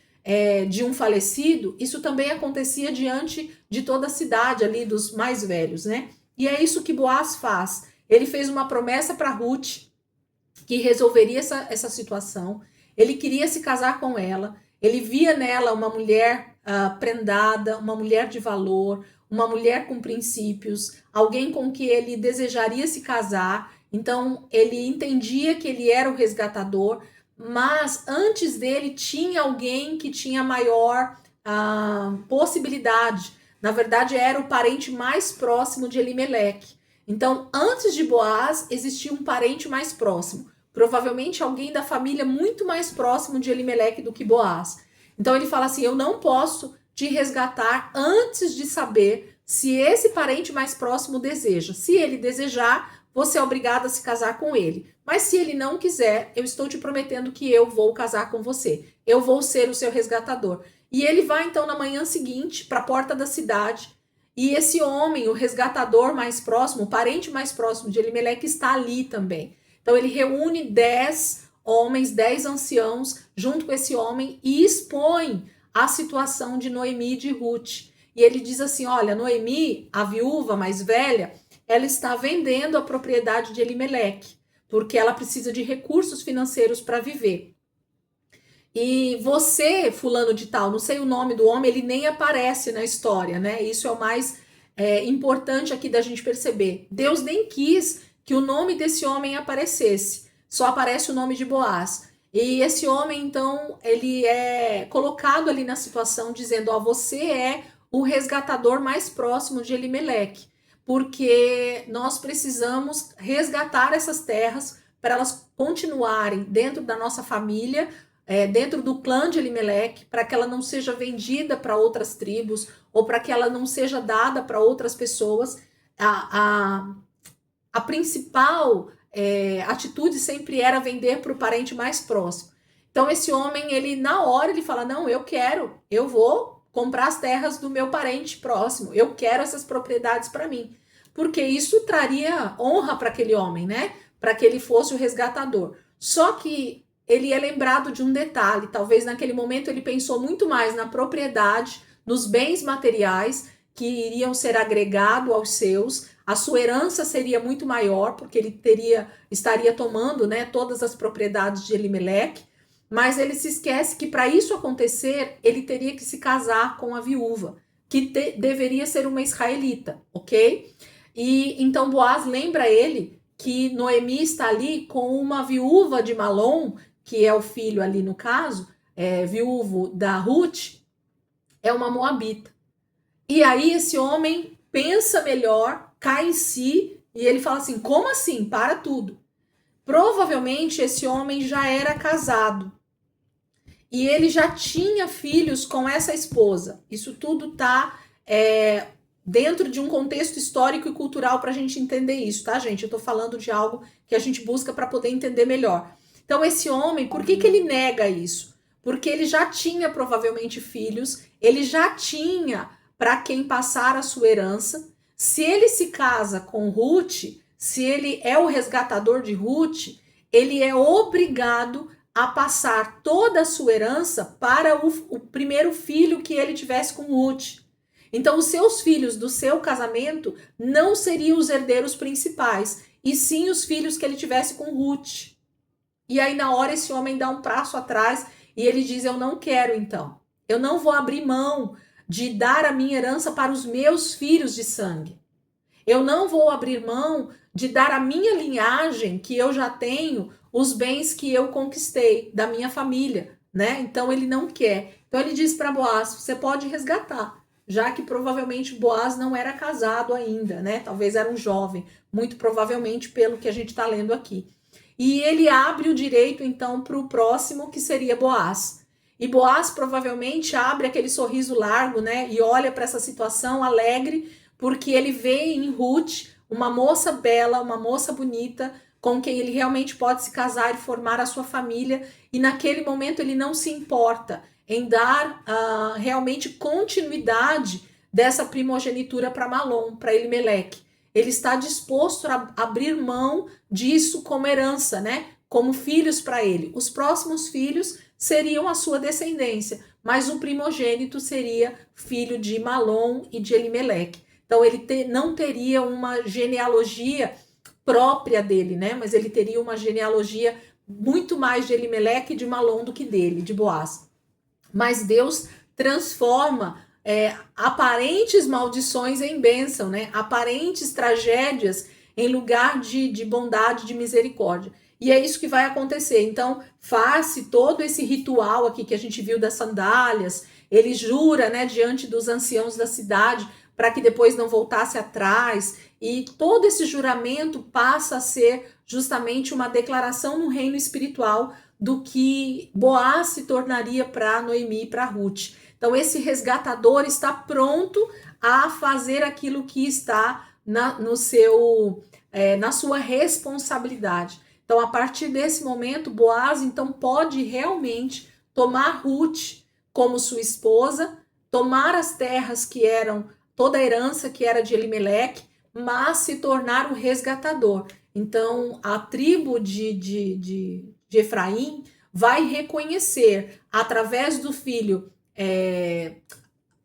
de um falecido, isso também acontecia diante de toda a cidade ali, dos mais velhos, né? E é isso que Boaz faz. Ele fez uma promessa para Ruth, que resolveria essa situação. Ele queria se casar com ela. Ele via nela uma mulher prendada, uma mulher de valor, uma mulher com princípios, alguém com que ele desejaria se casar. Então, ele entendia que ele era o resgatador, mas antes dele tinha alguém que tinha maior possibilidade. Na verdade, era o parente mais próximo de Elimeleque. Então, antes de Boaz, existia um parente mais próximo. Provavelmente alguém da família muito mais próximo de Elimeleque do que Boaz. Então, ele fala assim, eu não posso te resgatar antes de saber se esse parente mais próximo deseja. Se ele desejar, você é obrigado a se casar com ele. Mas se ele não quiser, eu estou te prometendo que eu vou casar com você. Eu vou ser o seu resgatador. E ele vai, então, na manhã seguinte, para a porta da cidade. E esse homem, o resgatador mais próximo, o parente mais próximo de Elimeleque, está ali também. Então, ele reúne 10 homens, 10 anciãos, junto com esse homem, e expõe a situação de Noemi e de Ruth. E ele diz assim, olha, Noemi, a viúva mais velha, ela está vendendo a propriedade de Elimeleque, porque ela precisa de recursos financeiros para viver. E você, fulano de tal, não sei o nome do homem, ele nem aparece na história, né? Isso é o mais importante aqui da gente perceber. Deus nem quis que o nome desse homem aparecesse, só aparece o nome de Boaz. E esse homem, então, ele é colocado ali na situação dizendo, ó, você é o resgatador mais próximo de Elimeleque, porque nós precisamos resgatar essas terras para elas continuarem dentro da nossa família, dentro do clã de Elimeleque, para que ela não seja vendida para outras tribos ou para que ela não seja dada para outras pessoas. A principal atitude sempre era vender para o parente mais próximo. Então esse homem, ele na hora ele fala, não, eu vou comprar as terras do meu parente próximo, eu quero essas propriedades para mim, porque isso traria honra para aquele homem, né? Para que ele fosse o resgatador. Só que ele é lembrado de um detalhe, talvez naquele momento ele pensou muito mais na propriedade, nos bens materiais que iriam ser agregados aos seus, a sua herança seria muito maior, porque ele estaria tomando, né, todas as propriedades de Elimeleque, mas ele se esquece que para isso acontecer, ele teria que se casar com a viúva, que deveria ser uma israelita, ok? E então Boaz lembra ele que Noemi está ali com uma viúva de Malom, que é o filho ali no caso, viúvo da Ruth, é uma moabita. E aí esse homem pensa melhor, cai em si, e ele fala assim, como assim? Para tudo. Provavelmente esse homem já era casado. E ele já tinha filhos com essa esposa. Isso tudo está dentro de um contexto histórico e cultural para a gente entender isso, tá, gente? Eu estou falando de algo que a gente busca para poder entender melhor. Então, esse homem, por que ele nega isso? Porque ele já tinha provavelmente filhos, ele já tinha para quem passar a sua herança. Se ele se casa com Ruth, se ele é o resgatador de Ruth, ele é obrigado a passar toda a sua herança para o primeiro filho que ele tivesse com Ruth. Então, os seus filhos do seu casamento não seriam os herdeiros principais, e sim os filhos que ele tivesse com Ruth. E aí, na hora, esse homem dá um passo atrás e ele diz, eu não quero, então. Eu não vou abrir mão de dar a minha herança para os meus filhos de sangue. Eu não vou abrir mão de dar a minha linhagem, que eu já tenho, os bens que eu conquistei da minha família, né? Então ele não quer. Então ele diz para Boaz, você pode resgatar, já que provavelmente Boaz não era casado ainda, né? Talvez era um jovem, muito provavelmente pelo que a gente está lendo aqui. E ele abre o direito então para o próximo, que seria Boaz. E Boaz provavelmente abre aquele sorriso largo, né? E olha para essa situação alegre, porque ele vê em Ruth uma moça bela, uma moça bonita, com quem ele realmente pode se casar e formar a sua família, e naquele momento ele não se importa em dar realmente continuidade dessa primogenitura para Malom, para Elimeleque. Ele está disposto a abrir mão disso como herança, né? Como filhos para ele. Os próximos filhos seriam a sua descendência, mas o primogênito seria filho de Malom e de Elimeleque. Então ele não teria uma genealogia própria dele, né? Mas ele teria uma genealogia muito mais de Elimeleque e de Malom do que dele, de Boaz. Mas Deus transforma aparentes maldições em bênção, né? Aparentes tragédias em lugar de bondade, de misericórdia. E é isso que vai acontecer. Então, faz-se todo esse ritual aqui que a gente viu das sandálias. Ele jura, né, diante dos anciãos da cidade, para que depois não voltasse atrás. E todo esse juramento passa a ser justamente uma declaração no reino espiritual do que Boaz se tornaria para Noemi e para Ruth. Então, esse resgatador está pronto a fazer aquilo que está na sua responsabilidade. Então, a partir desse momento, Boaz então pode realmente tomar Ruth como sua esposa, tomar as terras que eram, toda a herança que era de Elimeleque, mas se tornar o resgatador. Então, a tribo de Efraim vai reconhecer, através do filho,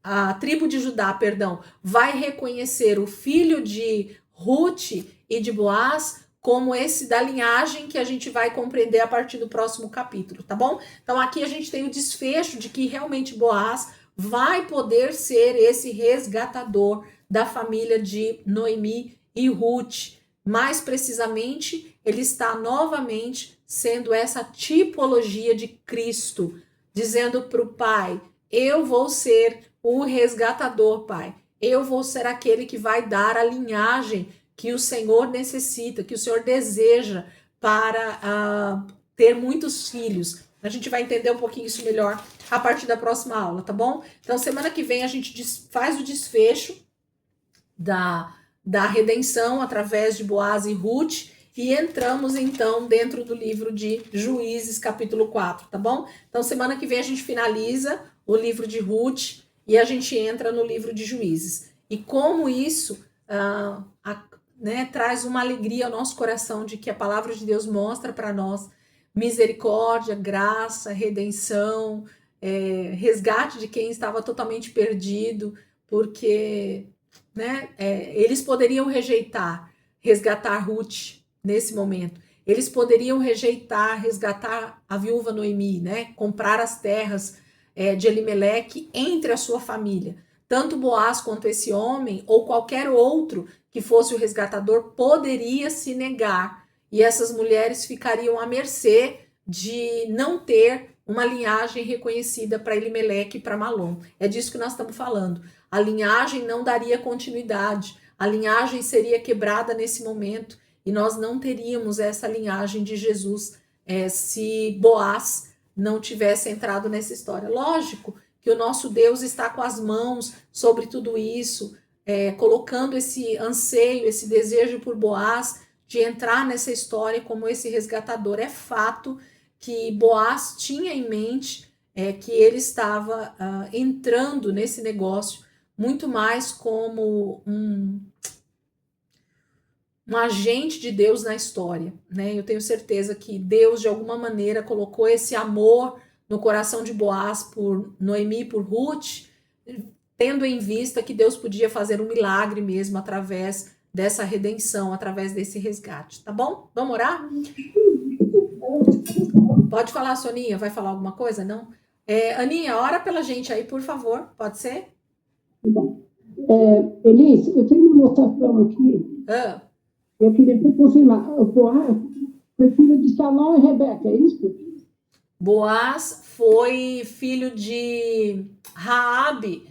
a tribo de Judá, perdão, vai reconhecer o filho de Ruth e de Boaz como esse da linhagem que a gente vai compreender a partir do próximo capítulo, tá bom? Então aqui a gente tem o desfecho de que realmente Boaz vai poder ser esse resgatador da família de Noemi e Ruth. Mais precisamente, ele está novamente sendo essa tipologia de Cristo, dizendo para o Pai: eu vou ser o resgatador, Pai. Eu vou ser aquele que vai dar a linhagem que o Senhor necessita, que o Senhor deseja para ter muitos filhos. A gente vai entender um pouquinho isso melhor a partir da próxima aula, tá bom? Então, semana que vem a gente faz o desfecho da redenção através de Boaz e Ruth e entramos, então, dentro do livro de Juízes, capítulo 4, tá bom? Então, semana que vem a gente finaliza o livro de Ruth e a gente entra no livro de Juízes. E como isso traz uma alegria ao nosso coração de que a palavra de Deus mostra para nós misericórdia, graça, redenção, resgate de quem estava totalmente perdido, porque eles poderiam resgatar Ruth nesse momento. Eles poderiam resgatar a viúva Noemi, né? Comprar as terras de Elimeleque entre a sua família. Tanto Boaz quanto esse homem, ou qualquer outro que fosse o resgatador, poderia se negar. E essas mulheres ficariam à mercê de não ter uma linhagem reconhecida para Elimeleque e para Malom. É disso que nós estamos falando. A linhagem não daria continuidade. A linhagem seria quebrada nesse momento. E nós não teríamos essa linhagem de Jesus se Boaz não tivesse entrado nessa história. Lógico que o nosso Deus está com as mãos sobre tudo isso, colocando esse anseio, esse desejo por Boaz de entrar nessa história como esse resgatador. É fato que Boaz tinha em mente que ele estava entrando nesse negócio muito mais como um agente de Deus na história, né? Eu tenho certeza que Deus, de alguma maneira, colocou esse amor no coração de Boaz por Noemi, por Ruth, tendo em vista que Deus podia fazer um milagre mesmo através dessa redenção, através desse resgate, tá bom? Vamos orar? Pode falar, Soninha, vai falar alguma coisa? Não? Aninha, ora pela gente aí, por favor, pode ser? Bom, Elis, eu tenho uma notação aqui. Eu queria confirmar. O Boaz foi filho de Salom e Rebeca, é isso? Boaz foi filho de Raabe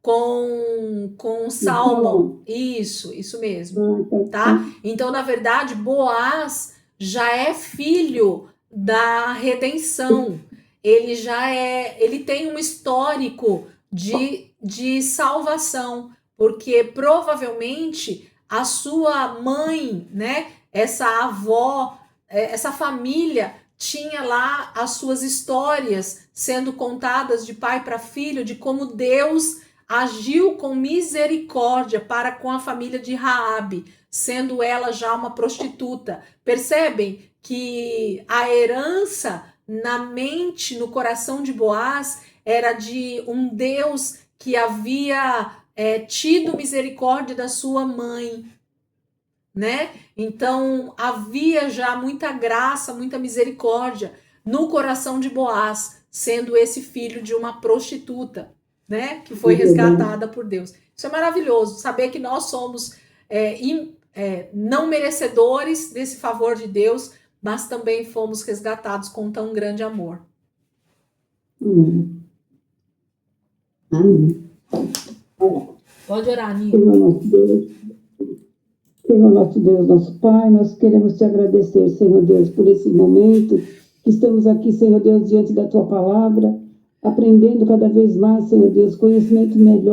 com Salmão. Isso mesmo. Tá? Então, na verdade, Boaz já é filho da redenção. Ele tem um histórico de salvação, porque provavelmente a sua mãe, né, essa avó, essa família tinha lá as suas histórias sendo contadas de pai para filho, de como Deus agiu com misericórdia para com a família de Raabe, sendo ela já uma prostituta. Percebem que a herança na mente, no coração de Boaz, era de um Deus que havia tido misericórdia da sua mãe, né? Então havia já muita graça, muita misericórdia no coração de Boaz, sendo esse filho de uma prostituta. né? Que foi resgatada por Deus. Isso é maravilhoso, saber que nós somos não merecedores desse favor de Deus, mas também fomos resgatados com tão grande amor. Amém. Pode orar, Nino. Senhor nosso Deus, nosso Pai, nós queremos te agradecer, Senhor Deus, por esse momento que estamos aqui, Senhor Deus, diante da tua palavra, aprendendo cada vez mais, Senhor Deus, conhecimento melhor